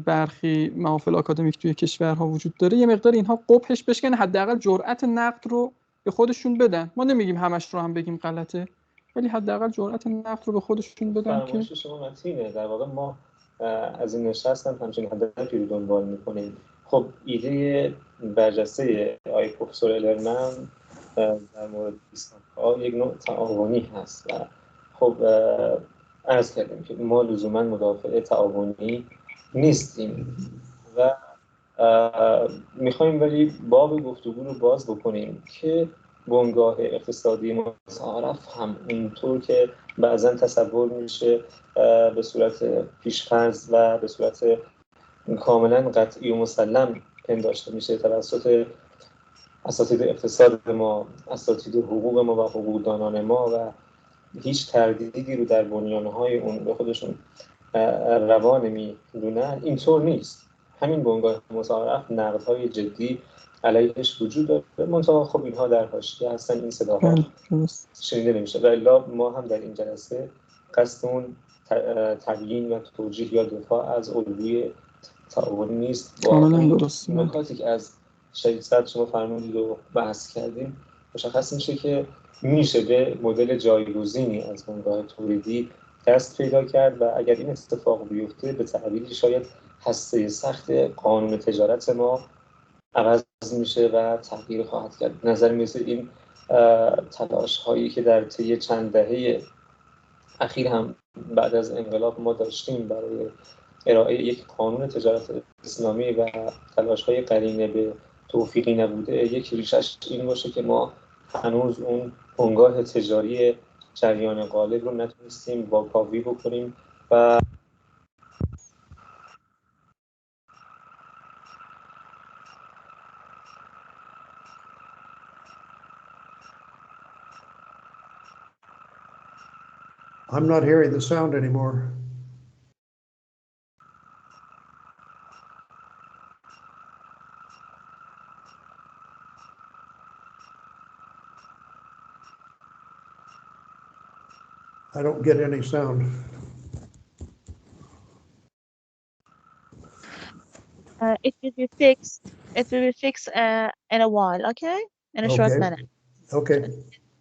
برخی محافل آکادمیک توی کشورها وجود داره یه مقدار اینها قبحش بشکنه، حداقل جرأت نقد رو به خودشون بدن. ما نمیگیم همش رو هم بگیم غلطه، ولی حداقل جرأت نقد رو به خودشون بدن. که فرمایش شما متینه. در واقع ما از این نشست هم همچنین هدفی رو دنبال می‌کنیم. خب ایده برجسته آقای پروفسور الرمن در مورد ایسلام یک نوع تعاونی هست و خب عرض کردیم که ما لزوما مدافع تعاونی نیستیم و میخوایم ولی باب گفتگو رو باز بکنیم که بنگاه اقتصادی متعارف هم اونطور که بعضا تصور میشه به صورت پیش‌فرض و به صورت کاملا قطعی و مسلم پنداشته میشه توسط اساتید اقتصاد ما، اساتید حقوق ما و حقوقدانان ما و هیچ تردیدی رو در بنیانهای اون به خودشون روا نمیدونن، اینطور نیست. همین بنگاه متعارف نقدهای جدی علیهش وجود داره، منتها خب اینها در حاشیه هستن، این صداها شنیده نمیشه. و الا ما هم در این جلسه قصدمون تبیین و توجیه یا دفاع از الگوی تعاونی نیست. با نکاتی که از شهید صدر شما فرمودید و بحث کردیم مشخص میشه که میشه به مدل جایگزینی از بنگاه تولیدی دست پیدا کرد و اگر این اتفاق بیفته به تعبیری شاید هسته سخت قانون تجارت ما عوض میشه و تغییر خواهد کرد. نظر میرسه این تلاش هایی که در طی چند دهه اخیر هم بعد از انقلاب ما داشتیم برای ارائه یک قانون تجارت اسلامی و تلاش های قرینه به توفیقی نبوده، یک ریشش این باشه که ما هنوز اون بنگاه تجاری جریان غالب رو نتونستیم واکاوی بکنیم و I'm not hearing the sound anymore. I don't get any sound. It will be fixed. It will be fixed in a while, okay? In a short minute. Okay.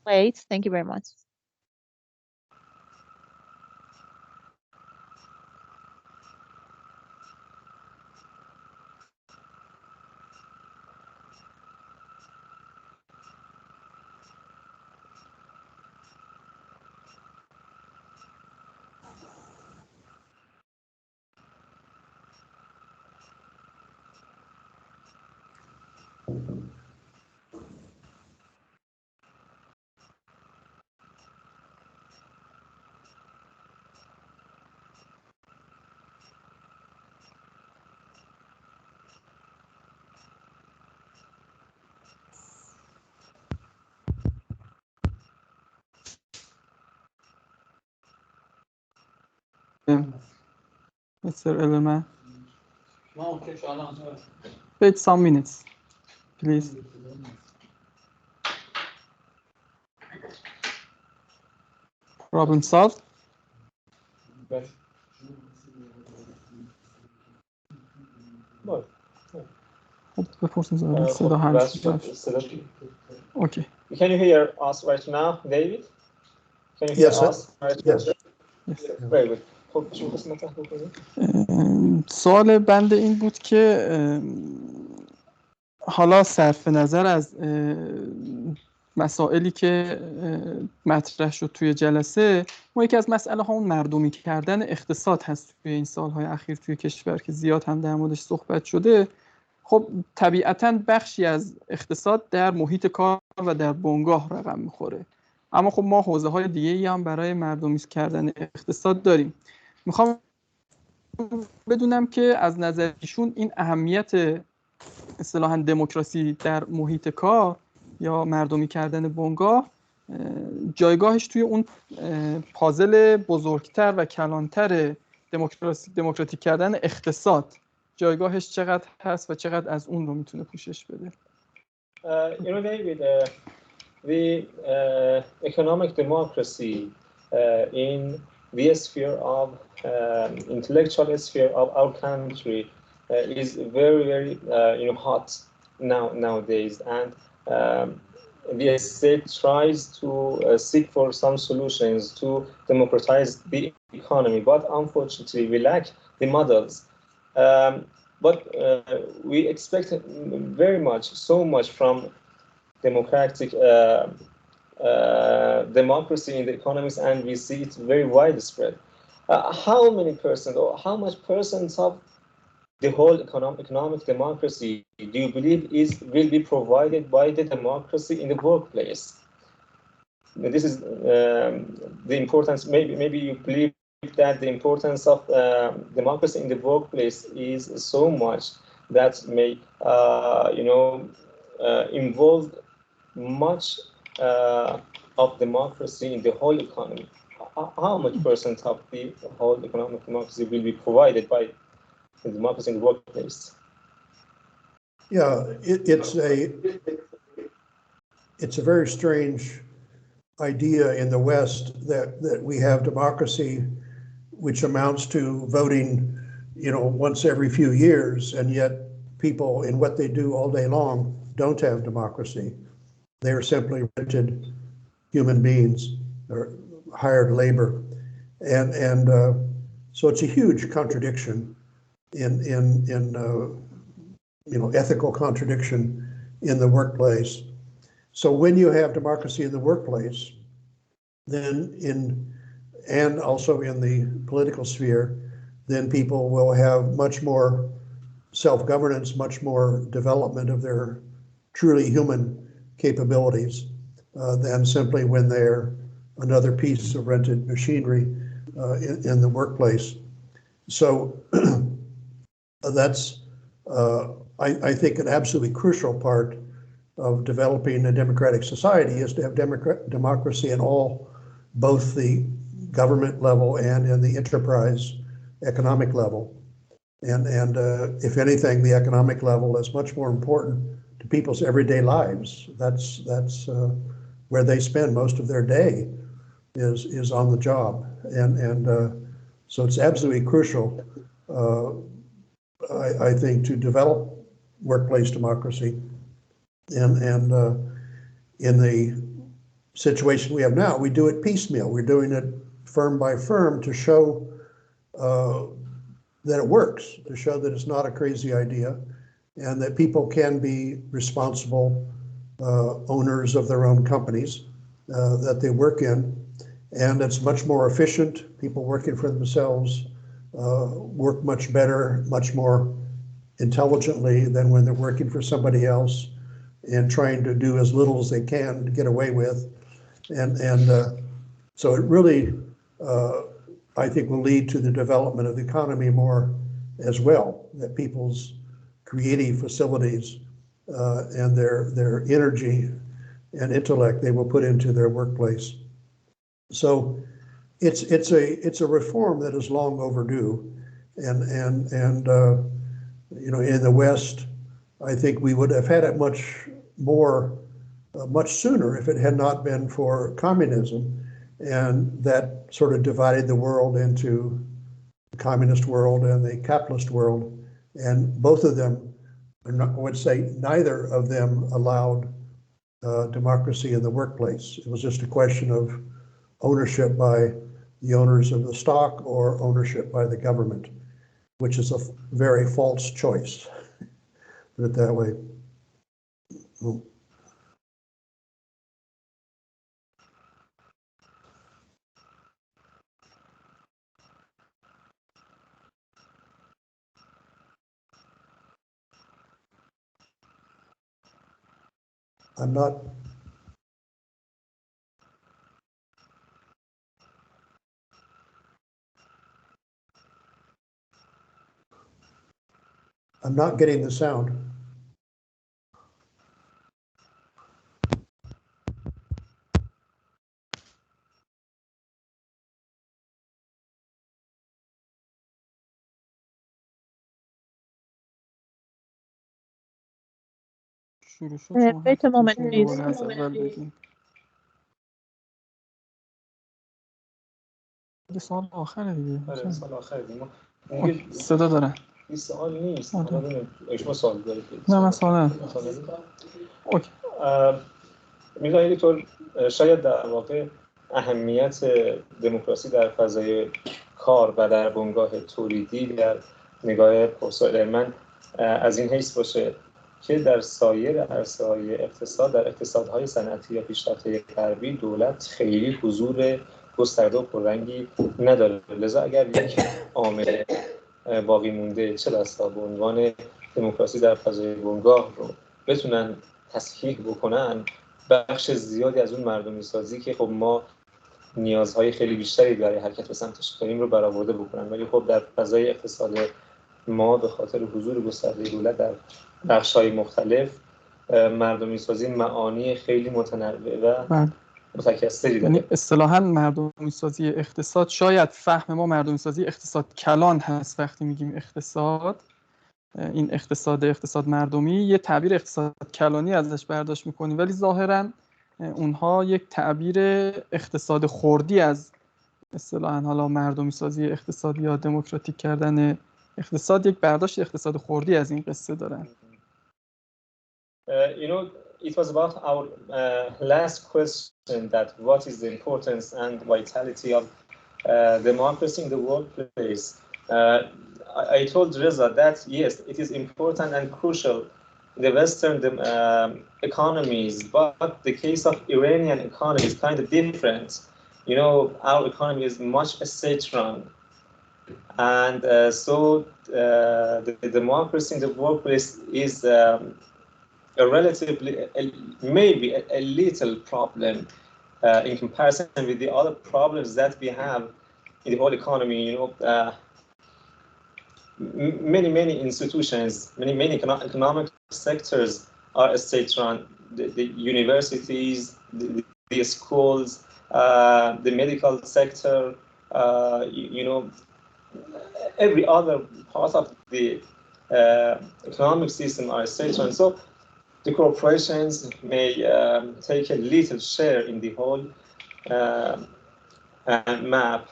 Wait, thank you very much. Mr. Ellerman. Wait some minutes, please. Problem solved. بله. بله. خب بپرسیم زدن صدا هست. Okay. Can you hear us right now, David? Can you hear us right now? Yes. Very good. خب چون قسم مطرح بکنید؟ سوال بنده این بود که حالا صرف نظر از مسائلی که مطرح شد توی جلسه، ما یکی از مسئله ها اون مردمی کردن اقتصاد هست توی این سالهای اخیر توی کشور که زیاد هم در موردش صحبت شده. خب طبیعتاً بخشی از اقتصاد در محیط کار و در بنگاه رقم میخوره، اما خب ما حوزه های دیگه‌ای هم برای مردمی کردن اقتصاد داریم. میخوام بدونم که از نظر ایشون این اهمیت اصطلاحاً دموکراسی در محیط کار یا مردمی کردن بنگاه جایگاهش توی اون پازل بزرگتر و کلانتر دموکراتیک کردن اقتصاد جایگاهش چقدر هست و چقدر از اون رو میتونه پوشش بده؟ You know, David, the economic democracy in the sphere of intellectual sphere of our country is very, very hot nowadays, and the state tries to seek for some solutions to democratize the economy, but unfortunately we lack the models. But we expect so much from democratic democracy in the economies, and we see it very widespread. How many percent or how much percent of the whole economic democracy do you believe will be provided by the democracy in the workplace? This is the importance. Maybe you believe that the importance of democracy in the workplace is so much that may involve much of democracy in the whole economy. How much percent of the whole economic democracy will be provided by the democracy in the workplace? Yeah, it's a very strange idea in the West that we have democracy which amounts to voting, once every few years, and yet people in what they do all day long don't have democracy. They are simply rented human beings or hired labor, and so it's a huge contradiction in ethical contradiction in the workplace. So when you have democracy in the workplace, then and also in the political sphere, then people will have much more self-governance, much more development of their truly human capabilities than simply when they're another piece of rented machinery in the workplace. So that's, I think, an absolutely crucial part of developing a democratic society is to have democracy in both the government level and in the enterprise economic level. And if anything, the economic level is much more important to people's everyday lives. That's where they spend most of their day is on the job. And so it's absolutely crucial, I think, to develop workplace democracy. And in the situation we have now, we do it piecemeal. We're doing it firm by firm to show that it works, to show that it's not a crazy idea, and that people can be responsible owners of their own companies that they work in. And it's much more efficient. People working for themselves work much better, much more intelligently than when they're working for somebody else and trying to do as little as they can to get away with. And so it really, I think, will lead to the development of the economy more as well, that people's creative facilities and their energy and intellect they will put into their workplace. So it's a reform that is long overdue, and you know, in the West, I think we would have had it much sooner if it had not been for communism, and that sort of divided the world into the communist world and the capitalist world, and both of them, I would say neither of them allowed democracy in the workplace. It was just a question of ownership by the owners of the stock or ownership by the government, which is a very false choice, put it that way. I'm not getting the sound. شروع شد شما wait a moment, حرفتون please. دوباره از اول بگین. یه سوال آخره دیگه. آره سال آخر دیگه. صدا دارن. این سوال نیست. شما سوال دارید؟ نه من سوال اوکی. می‌دونید اینطور شاید در واقع اهمیت دموکراسی در فضای کار و در بنگاه تولیدی در نگاه پروفسور من از این حیث باشه که در سایر عرصه‌های اقتصاد، در اقتصادهای صنعتی یا پیشرفته غربی، دولت خیلی حضور گسترده و پررنگی نداره. لذا اگر یک عامل باقی مونده چه بسا به عنوان دموکراسی در فضای بنگاه رو بتونن تصحیح بکنن، بخش زیادی از اون مردمی سازی که خب ما نیازهای خیلی بیشتری برای حرکت به سمتش داریم رو برآورده بکنن. ولی خب در فضای اقتصاد ما به خاطر حضور گسترده دولت در بخش‌های مختلف مردمی سازی معانی خیلی متنوع و متکثری داره. یعنی اصطلاحاً مردمی سازی اقتصاد، شاید فهم ما مردمی سازی اقتصاد کلان هست وقتی میگیم اقتصاد، این اقتصاد مردمی یه تعبیر اقتصاد کلانی ازش برداشت میکنیم، ولی ظاهراً اونها یک تعبیر اقتصاد خردی از اصطلاحاً حالا مردمی سازی اقتصادی یا دموکراتیک کردن اقتصاد، یک برداشت اقتصاد خردی از این قصه دارن. You know, it was about our last question, that what is the importance and vitality of democracy in the workplace. I told Reza that yes, it is important and crucial in the Western economies, but the case of Iranian economy is kind of different. You know, our economy is much state-run, and so the democracy in the workplace is a relatively, maybe a little problem in comparison with the other problems that we have in the whole economy. You know, many institutions, many economic sectors are state-run. The universities, the schools, the medical sector, you know, every other part of the economic system are state-run. So the corporations may take a little share in the whole map.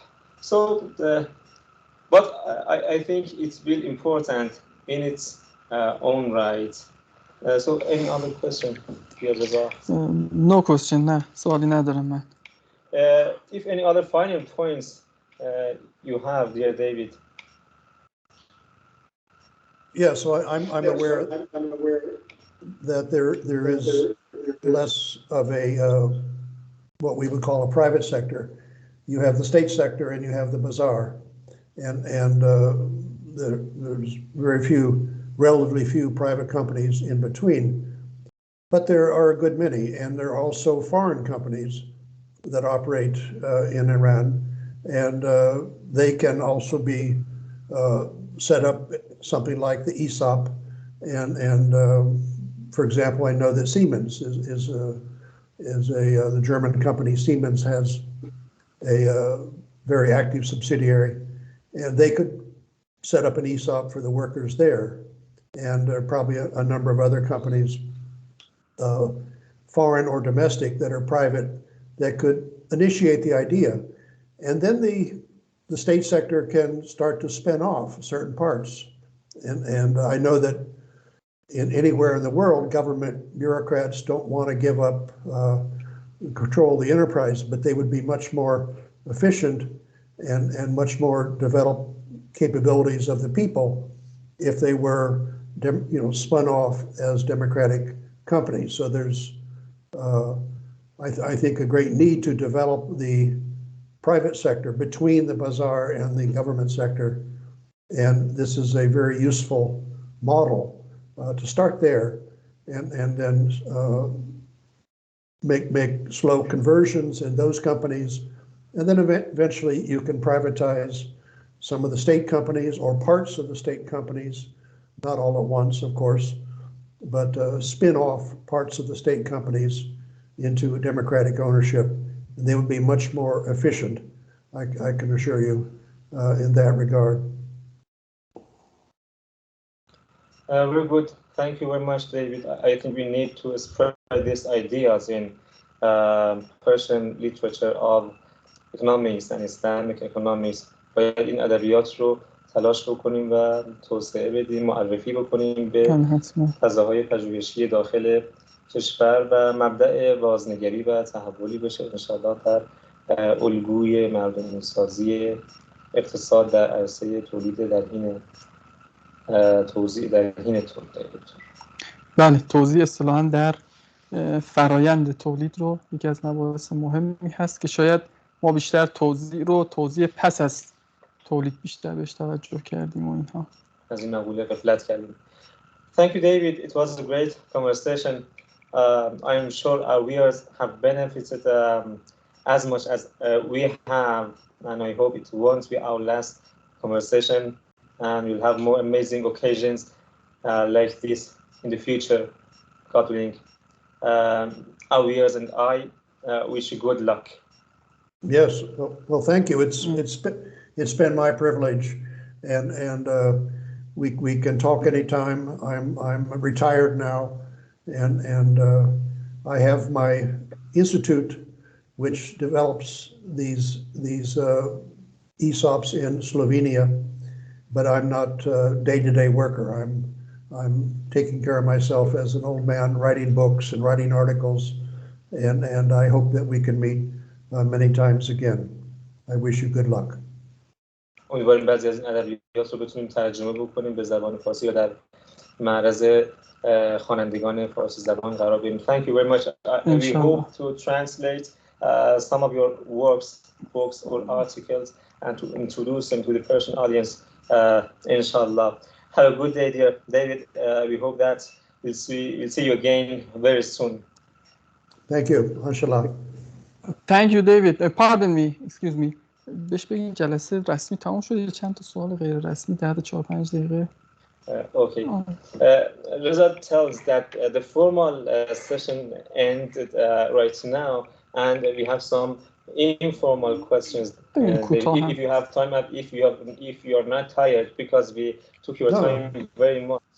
So, but I think it's really important in its own right. So, any other question? No question. نه سوالی ندارم من. If any other final points you have, dear David. Yeah, so I'm aware that there is less of a what we would call a private sector. You have the state sector and you have the bazaar, and there's relatively few private companies in between. But there are a good many, and there are also foreign companies that operate in Iran, and they can also be set up something like the ESOP, and for example, I know that Siemens the German company Siemens has very active subsidiary, and they could set up an ESOP for the workers there. And there are probably a number of other companies, foreign or domestic, that are private, that could initiate the idea. And then the state sector can start to spin off certain parts. And I know that anywhere in the world, government bureaucrats don't want to give up control of the enterprise, but they would be much more efficient and much more developed capabilities of the people if they were spun off as democratic companies. So there's, I think, a great need to develop the private sector between the bazaar and the government sector. And this is a very useful model to start there, and then make slow conversions in those companies. And then eventually you can privatize some of the state companies or parts of the state companies, not all at once, of course, but spin off parts of the state companies into democratic ownership. And they would be much more efficient, I can assure you, in that regard. Very good. Thank you very much, David. I think we need to spread these ideas in Persian literature of economics and Islamic economics. باید این ادبیات رو تلاش بکنیم و توسعه بدیم، معرفی بکنیم به فضاهای پژوهشی داخل کشور و مبدأ بازنگری و تحولی بشه انشاءالله در الگوی مردمی‌سازی اقتصاد در عرصه تولید در حین توزیع در حین تولید. بله، توزیع اصطلاحاً در فرایند تولید رو یکی از مباحث مهمی هست که شاید ما بیشتر توزیع پس از تولید بیشتر بهش توجه کردیم و اینها. از این مقوله غفلت کردیم. Thank you, David. It was a great conversation. I am sure our viewers have benefited as much as we have, and I hope it won't be our last conversation, and we'll have more amazing occasions like this in the future. God willing. Our viewers and I wish you good luck. Yes, well, thank you. It's been my privilege, and we can talk anytime. I'm retired now, and I have my institute, which develops these ESOPs in Slovenia, but I'm not a day-to-day worker. I'm taking care of myself as an old man, writing books and writing articles, and I hope that we can meet many times again. I wish you good luck. امیدواریم بعضی از این ادبیات رو بتونیم ترجمه بکنیم به زبان فارسی و در معرض خوانندگان فارسی زبان قرار بدیم. Thank you very much. We hope to translate some of your works, books or articles and to introduce them to the Persian audience, inshallah. Have a good day, dear David. We hope that we'll see you again very soon. Thank you. Inshallah. Thank you, David. Pardon me. Excuse me. بهش بگین جلسه رسمی تمام شد یا چند تا سوال غیر رسمی در 4-5 دقیقه. Okay. Reza tells that the formal session ended right now, and we have some informal questions. If you have time, if you are not tired, because we took your time very much.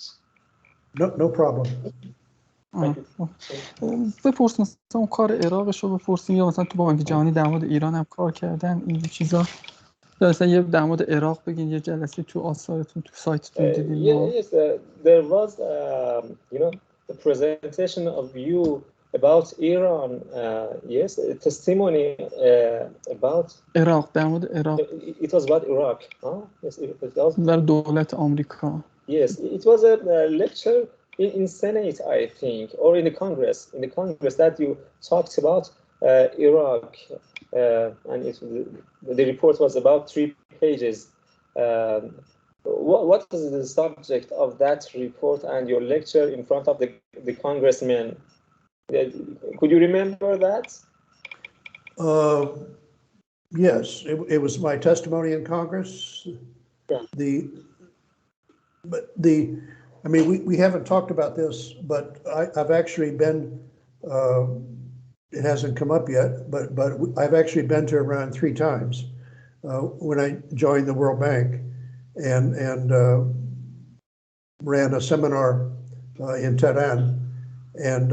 No problem. بپرس مثلا اون کار عراقش رو بپرسیم، یا مثلا تو بانک جهانی در مورد ایران هم کار کردن این چیزا، یا مثلا یه در مورد عراق بگین یه جلسه تو آثارتون تو سایتتون دیدیم. Yes, there was the presentation of you about Iran. Yes, a testimony about عراق، در مورد عراق. It was about Iraq. Yes, it was در دولت آمریکا. Yes, it was a lecture in Senate, I think, or in the Congress. In the Congress that you talked about Iraq, and the report was about 3 pages. What is the subject of that report and your lecture in front of the congressmen? Could you remember that? Yes, it was my testimony in Congress. Yeah. I mean, we haven't talked about this, but I've actually been, it hasn't come up yet, but I've actually been to Iran 3 times. when I joined the World Bank and ran a seminar in Tehran, and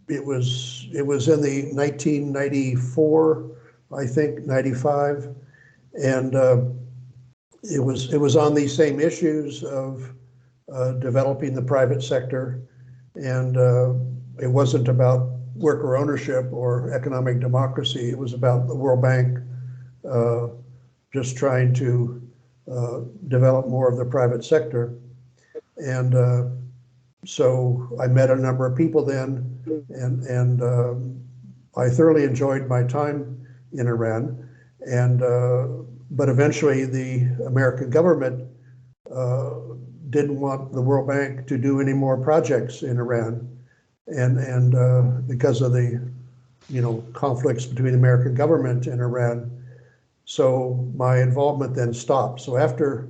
it was in the 1994, I think 95, and it was on these same issues of developing the private sector, and it wasn't about worker ownership or economic democracy. It was about the World Bank just trying to develop more of the private sector. And so I met a number of people then, and I thoroughly enjoyed my time in Iran. And but eventually the American government didn't want the World Bank to do any more projects in Iran, and because of the conflicts between the American government and Iran. So my involvement then stopped. So after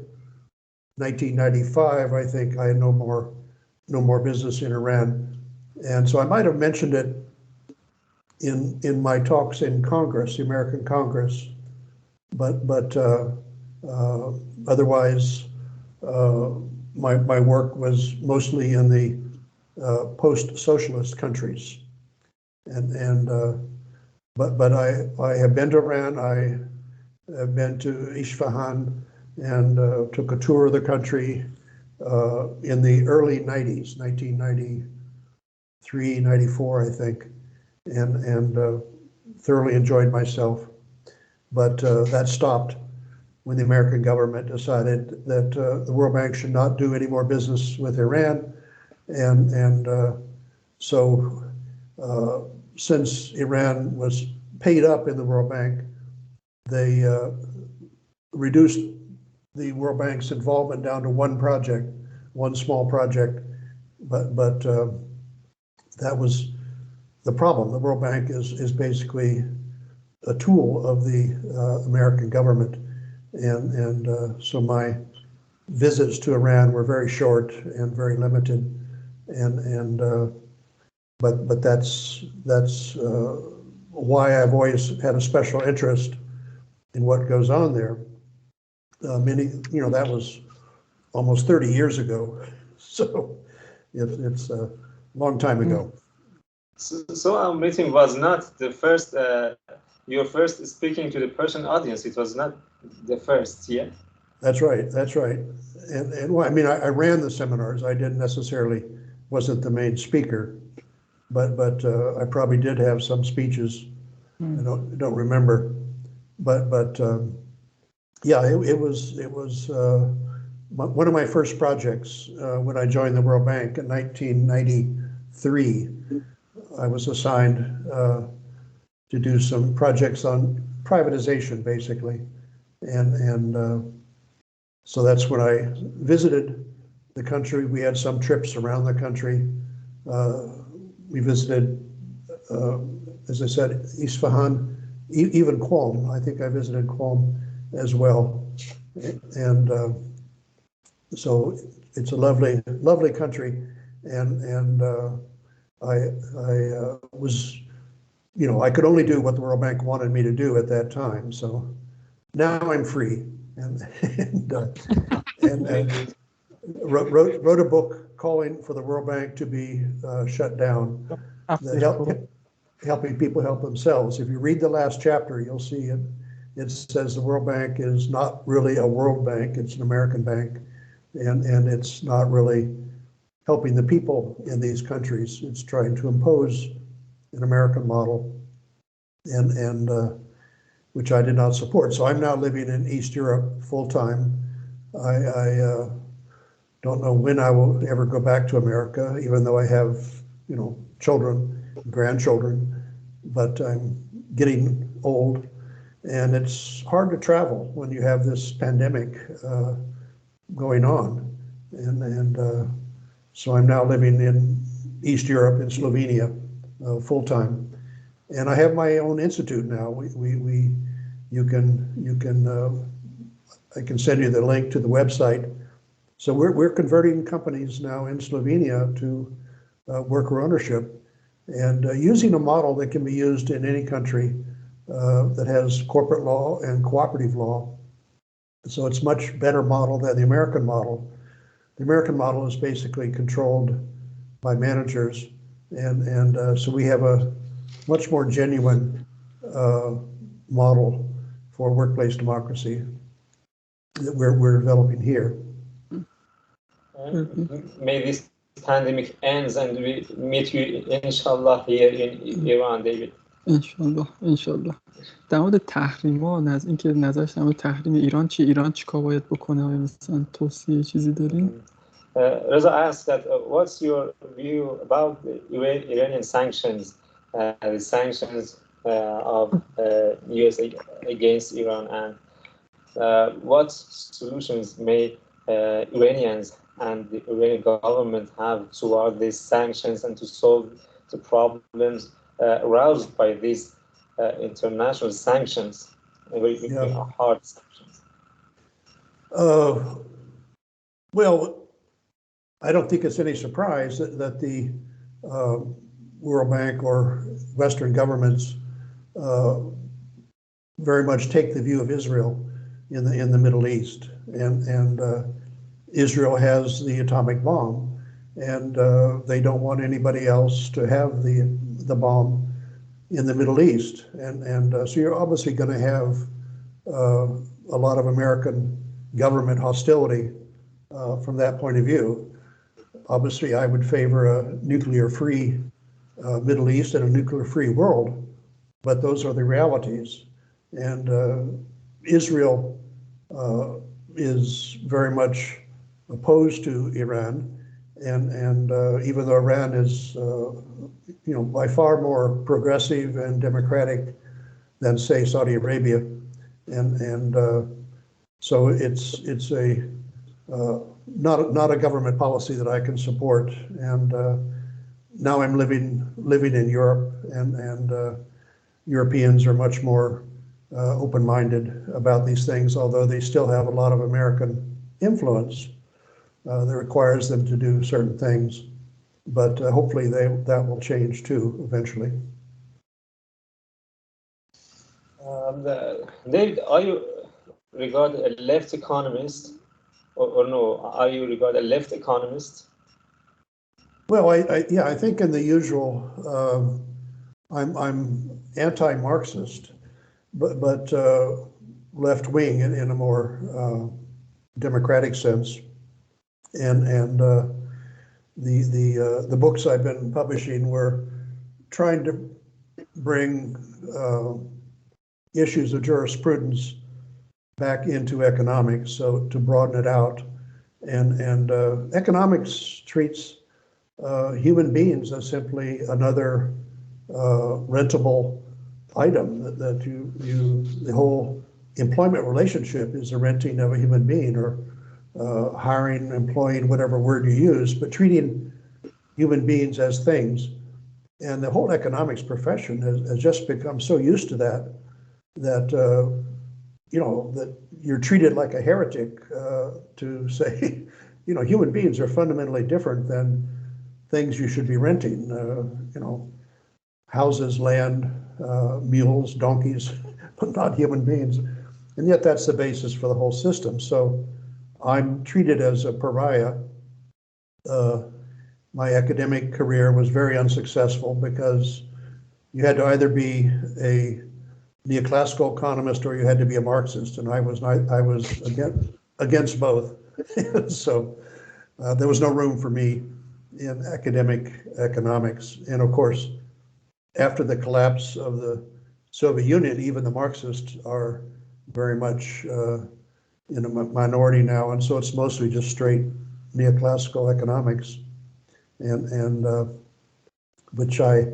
1995, I think I had no more business in Iran, and so I might have mentioned it in my talks in Congress, the American Congress, but otherwise my work was mostly in the post-socialist countries, but I have been to Iran. I have been to Isfahan and took a tour of the country in the early 90s, 1993, 94, I think, and thoroughly enjoyed myself. But that stopped when the American government decided that the World Bank should not do any more business with Iran. And so since Iran was paid up in the World Bank, they reduced the World Bank's involvement down to one small project, but that was the problem. The World Bank is basically a tool of the American government, and so my visits to Iran were very short and very limited, but that's why I've always had a special interest in what goes on there. That was almost 30 years ago, so it's a long time ago. So our meeting was not the first, your first speaking to the Persian audience. It was not the first, yeah? That's right. And well, I mean, I ran the seminars. I didn't necessarily, wasn't the main speaker, but I probably did have some speeches. I don't remember, but yeah, it was one of my first projects when I joined the World Bank in 1993. I was assigned to do some projects on privatization, basically, and so that's when I visited the country. We had some trips around the country. We visited, as I said, Isfahan, even Qom. I think I visited Qom as well, and so it's a lovely, lovely country, and I was, I could only do what the World Bank wanted me to do at that time. So now I'm free, and wrote a book calling for the World Bank to be shut down, helping people help themselves. If you read the last chapter, you'll see it. It says the World Bank is not really a world bank; it's an American bank, and it's not really helping the people in these countries. It's trying to impose an American model, and which I did not support. So I'm now living in East Europe full time. I don't know when I will ever go back to America, even though I have, children, grandchildren, but I'm getting old, and it's hard to travel when you have this pandemic going on, and so I'm now living in East Europe, in Slovenia, full time, and I have my own institute now. I can send you the link to the website. So we're converting companies now in Slovenia to worker ownership, and using a model that can be used in any country that has corporate law and cooperative law. So it's much better model than the American model. The American model is basically controlled by managers, and so we have a much more genuine model for workplace democracy that we're developing here. May this pandemic ends and we meet you inshallah here in Iran, David. انشالله. در مورد تحریما، از اینکه نظرش در مورد تحریم ایران چی، ایران چیکار باید بکنه، مثلا توصیه چیزی دارین؟ Reza asked that what's your view about the Iranian sanctions, the sanctions of US against Iran, and what solutions may Iranians and the Iranian government have toward these sanctions and to solve the problems aroused by these international sanctions, very hard sanctions? Well, I don't think it's any surprise that the World Bank or Western governments very much take the view of Israel in the Middle East, and Israel has the atomic bomb, and they don't want anybody else to have the bomb in the Middle East, and so you're obviously going to have a lot of American government hostility from that point of view. Obviously, I would favor a nuclear-free Middle East and a nuclear-free world, but those are the realities. And Israel is very much opposed to Iran, and even though Iran is, by far more progressive and democratic than, say, Saudi Arabia, and so it's a not a government policy that I can support. And now I'm living in Europe, and Europeans are much more open-minded about these things, although they still have a lot of American influence that requires them to do certain things. But hopefully that will change too eventually. David, are you regarded a left economist, or no? Are you regarded a left economist? Well, I think in the usual, I'm anti-Marxist, but left-wing in a more democratic sense, and the books I've been publishing were trying to bring issues of jurisprudence back into economics, so to broaden it out, and economics treats human beings as simply another rentable item, that the whole employment relationship is the renting of a human being, or hiring, employing, whatever word you use, but treating human beings as things. And the whole economics profession has just become so used to that that you're treated like a heretic to say, human beings are fundamentally different than things you should be renting, houses, land, mules, donkeys, but not human beings. And yet that's the basis for the whole system. So I'm treated as a pariah. My academic career was very unsuccessful because you had to either be a neoclassical economist or you had to be a Marxist, and I was against both. So there was no room for me in academic economics. And of course, after the collapse of the Soviet Union, even the Marxists are very much in a minority now, and so it's mostly just straight neoclassical economics, and which I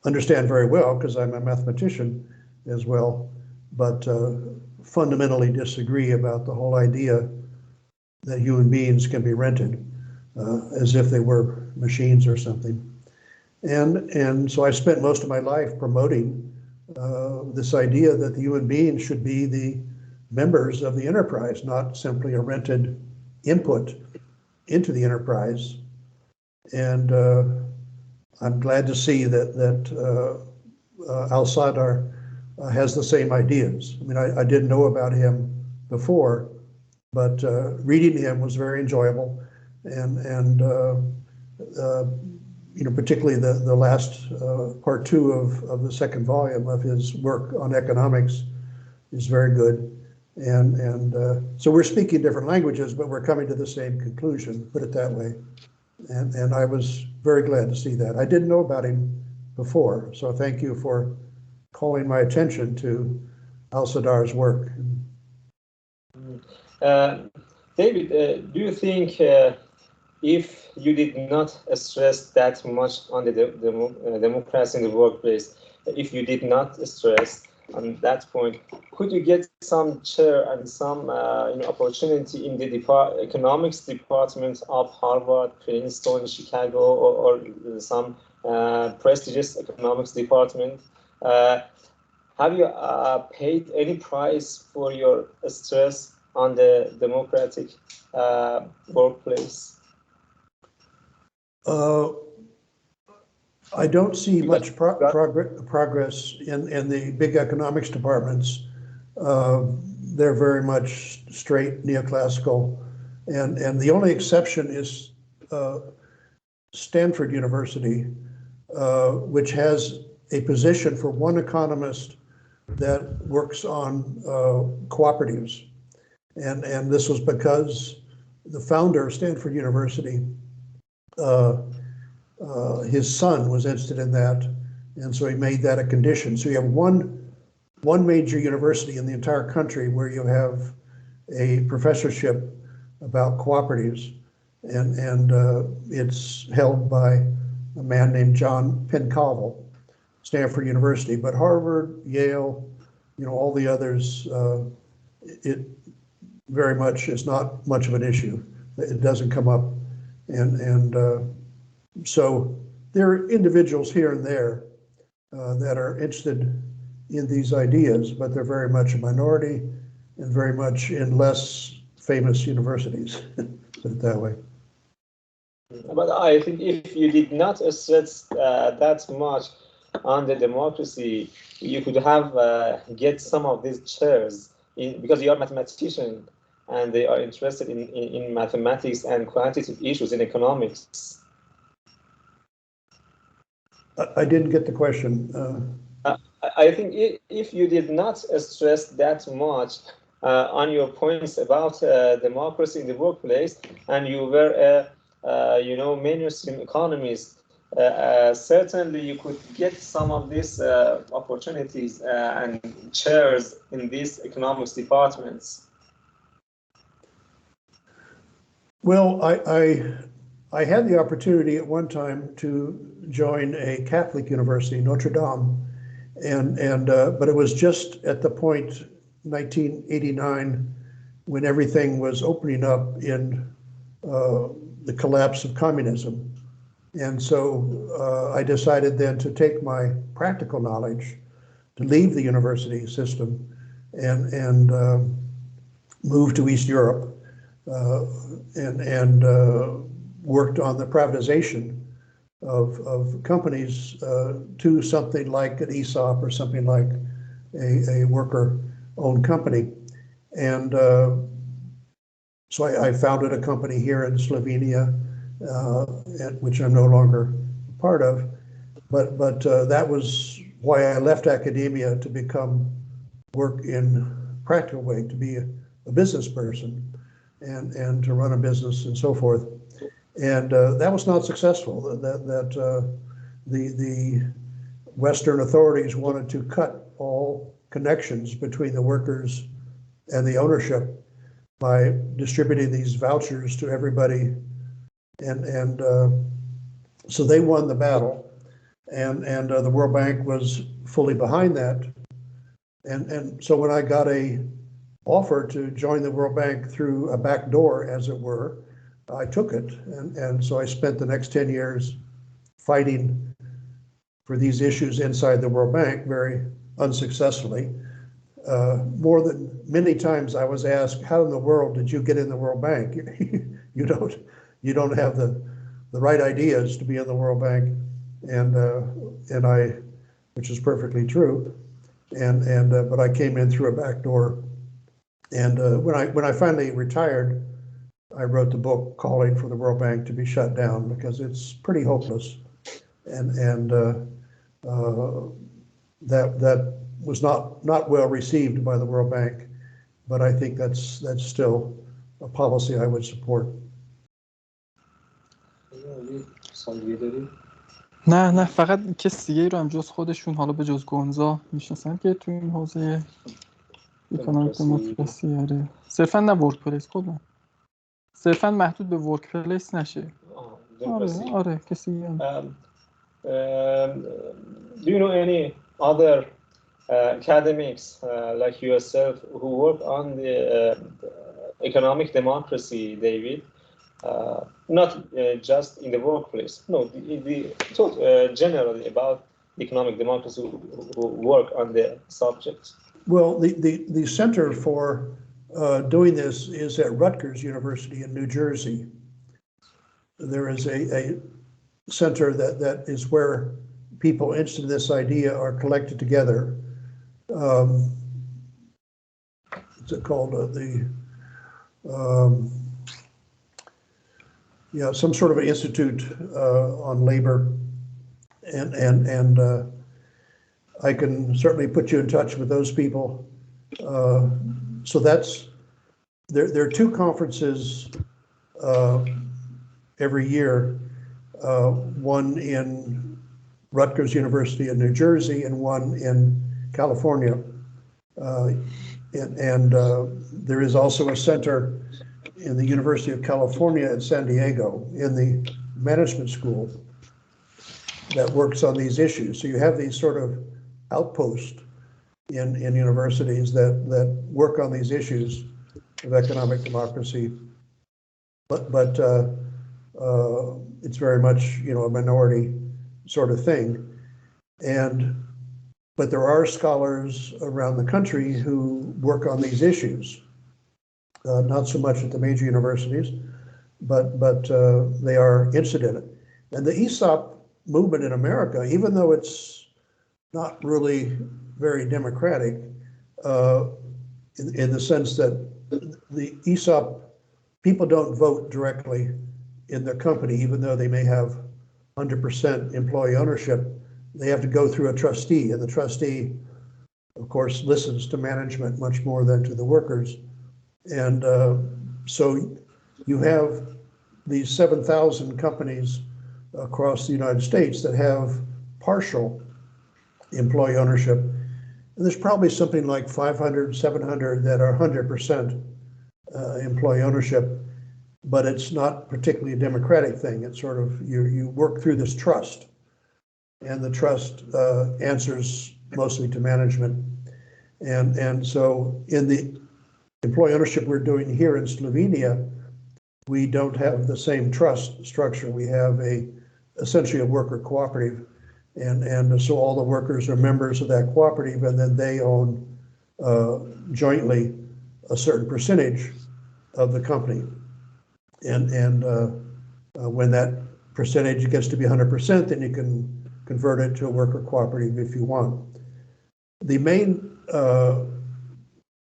understand very well because I'm a mathematician as well, but fundamentally disagree about the whole idea that human beings can be rented as if they were machines or something. And so I spent most of my life promoting this idea that the human beings should be the members of the enterprise, not simply a rented input into the enterprise. And I'm glad to see that Al-Sadr has the same ideas. I mean, I didn't know about him before, but reading him was very enjoyable, and you know, particularly the last part 2 of the second volume of his work on economics is very good. And so we're speaking different languages, but we're coming to the same conclusion, put it that way. And I was very glad to see that. I didn't know about him before, so thank you for calling my attention to Al-Sadar's work. David, do you think if you did not stress that much on the democracy in the workplace, if you did not stress on that point, could you get some chair and some opportunity in the economics department of Harvard, Princeton, Chicago, or some prestigious economics department? Have you paid any price for your stress on the democratic workplace? I don't see much progress in the big economics departments. They're very much straight neoclassical, and the only exception is Stanford University, which has a position for one economist that works on cooperatives, and this was because the founder of Stanford University, his son was interested in that, and so he made that a condition. So you have one major university in the entire country where you have a professorship about cooperatives, and it's held by a man named John Pencovel, Stanford University. But Harvard, Yale, all the others, it very much is not much of an issue. It doesn't come up, and so there are individuals here and there that are interested in these ideas, but they're very much a minority and very much in less famous universities, put it that way. But I think if you did not stress that much on the democracy, you could have get some of these chairs because you are a mathematician and they are interested in mathematics and quantitative issues in economics. I didn't get the question. I think if you did not stress that much on your points about democracy in the workplace, and you were a mainstream economist, certainly you could get some of these opportunities and chairs in these economics departments. Well, I had the opportunity at one time to join a Catholic university, Notre Dame, but it was just at the point, 1989, when everything was opening up in the collapse of communism. And so I decided then to take my practical knowledge, to leave the university system and move to East Europe and worked on the privatization of companies to something like an ESOP or something like a worker-owned company. And so I founded a company here in Slovenia, which I'm no longer part of. But that was why I left academia to work in a practical way, to be a business person and to run a business and so forth. And that was not successful. The Western authorities wanted to cut all connections between the workers and the ownership by distributing these vouchers to everybody, and so they won the battle, and the World Bank was fully behind that, and so when I got a offer to join the World Bank through a back door, as it were, I took it, and so I spent the next 10 years fighting for these issues inside the World Bank, very unsuccessfully. More than many times I was asked, how in the world did you get in the World Bank? you don't have the right ideas to be in the World Bank, and I, which is perfectly true. but I came in through a back door. And when I finally retired, I wrote the book calling for the World Bank to be shut down because it's pretty hopeless, and that was not well received by the World Bank, but I think that's still a policy I would support. نه فقط کسی دیگه رو هم جز خودشون حالا به جز گونزا میشناسن که تو این حوزه اکونومیک دموکراسی. آره صرفا نه ورک پلیس، کلا صرفا محدود به ورک پلیس نشه. آره کسی دیگه Do you know any other academics like yourself who work on the economic democracy, David? Not just in the workplace. No, talk generally about economic democracy who work on the subject. Well, the center for doing this is at Rutgers University in New Jersey. There is a center that is where people interested in this idea are collected together. What's it called? Some sort of an institute on labor, and I can certainly put you in touch with those people. So that's there are two conferences every year, one in Rutgers University in New Jersey and one in California, and there is also a center in the University of California in San Diego in the management school that works on these issues. So you have these sort of outposts in universities that work on these issues of economic democracy, but it's very much a minority sort of thing, but there are scholars around the country who work on these issues. Not so much at the major universities, but they are interested in it. And the ESOP movement in America, even though it's not really very democratic, in the sense that the ESOP people don't vote directly in their company, even though they may have 100% employee ownership, they have to go through a trustee, and the trustee, of course, listens to management much more than to the workers. And so you have these 7,000 companies across the United States that have partial employee ownership. And there's probably something like 500, 700 that are 100% employee ownership, but it's not particularly a democratic thing. It's sort of, you work through this trust, and the trust answers mostly to management. And so in the employee ownership we're doing here in Slovenia, we don't have the same trust structure. We have essentially a worker cooperative, and so all the workers are members of that cooperative, and then they own jointly a certain percentage of the company. And when that percentage gets to be 100%, then you can convert it to a worker cooperative if you want. The main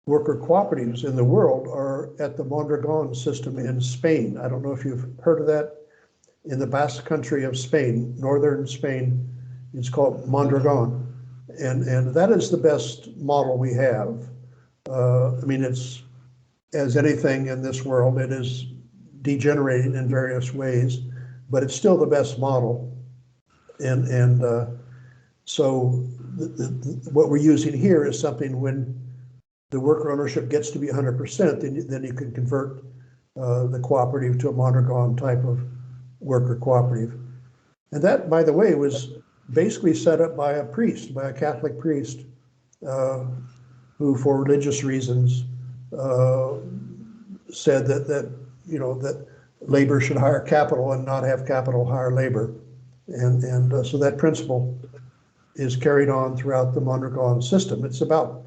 worker cooperatives in the world are at the Mondragon system in Spain. I don't know if you've heard of that. In the Basque country of Spain, northern Spain, it's called Mondragon. And that is the best model we have. I mean, it's, as anything in this world, it is degenerating in various ways, but it's still the best model. And so what we're using here is something when the worker ownership gets to be 100%, then you can convert the cooperative to a Mondragon type of worker cooperative. And that, by the way, was basically set up by a priest, by a Catholic priest, who for religious reasons said that labor should hire capital and not have capital hire labor. And so that principle is carried on throughout the Mondragon system. It's about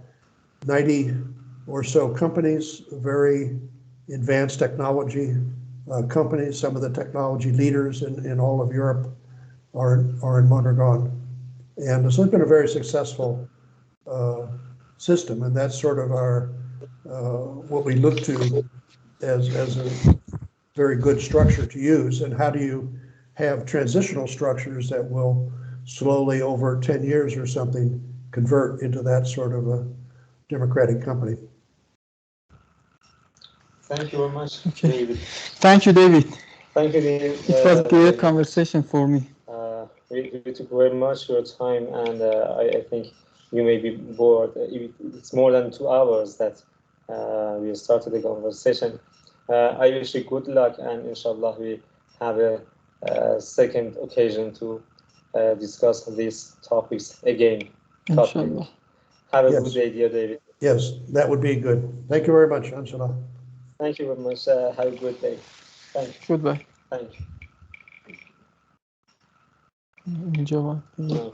90 or so companies, very advanced technology companies. Some of the technology leaders in all of Europe are in Mondragon. And so it's been a very successful system, and that's sort of our what we look to as a very good structure to use. And how do you have transitional structures that will slowly, over 10 years or something, convert into that sort of a democratic company? Thank you very much, Okay. David. Thank you, David. Thank you, David. It was a great conversation for me. We took very much your time, and I think you may be bored. It's more than 2 hours that we started the conversation. I wish you good luck, and inshallah we have a second occasion to discuss these topics again. Inshallah. Have a Yes. good day, dear David. Yes, that would be good. Thank you very much, Ansala. Thank you very much. Have a good day. Thank you. Goodbye. Thank you. اینجا باید بگم.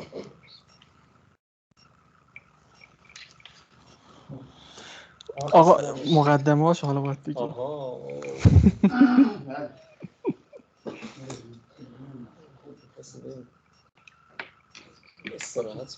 آقا مقدمه هاش حالا باید بگیم. آها. استراحت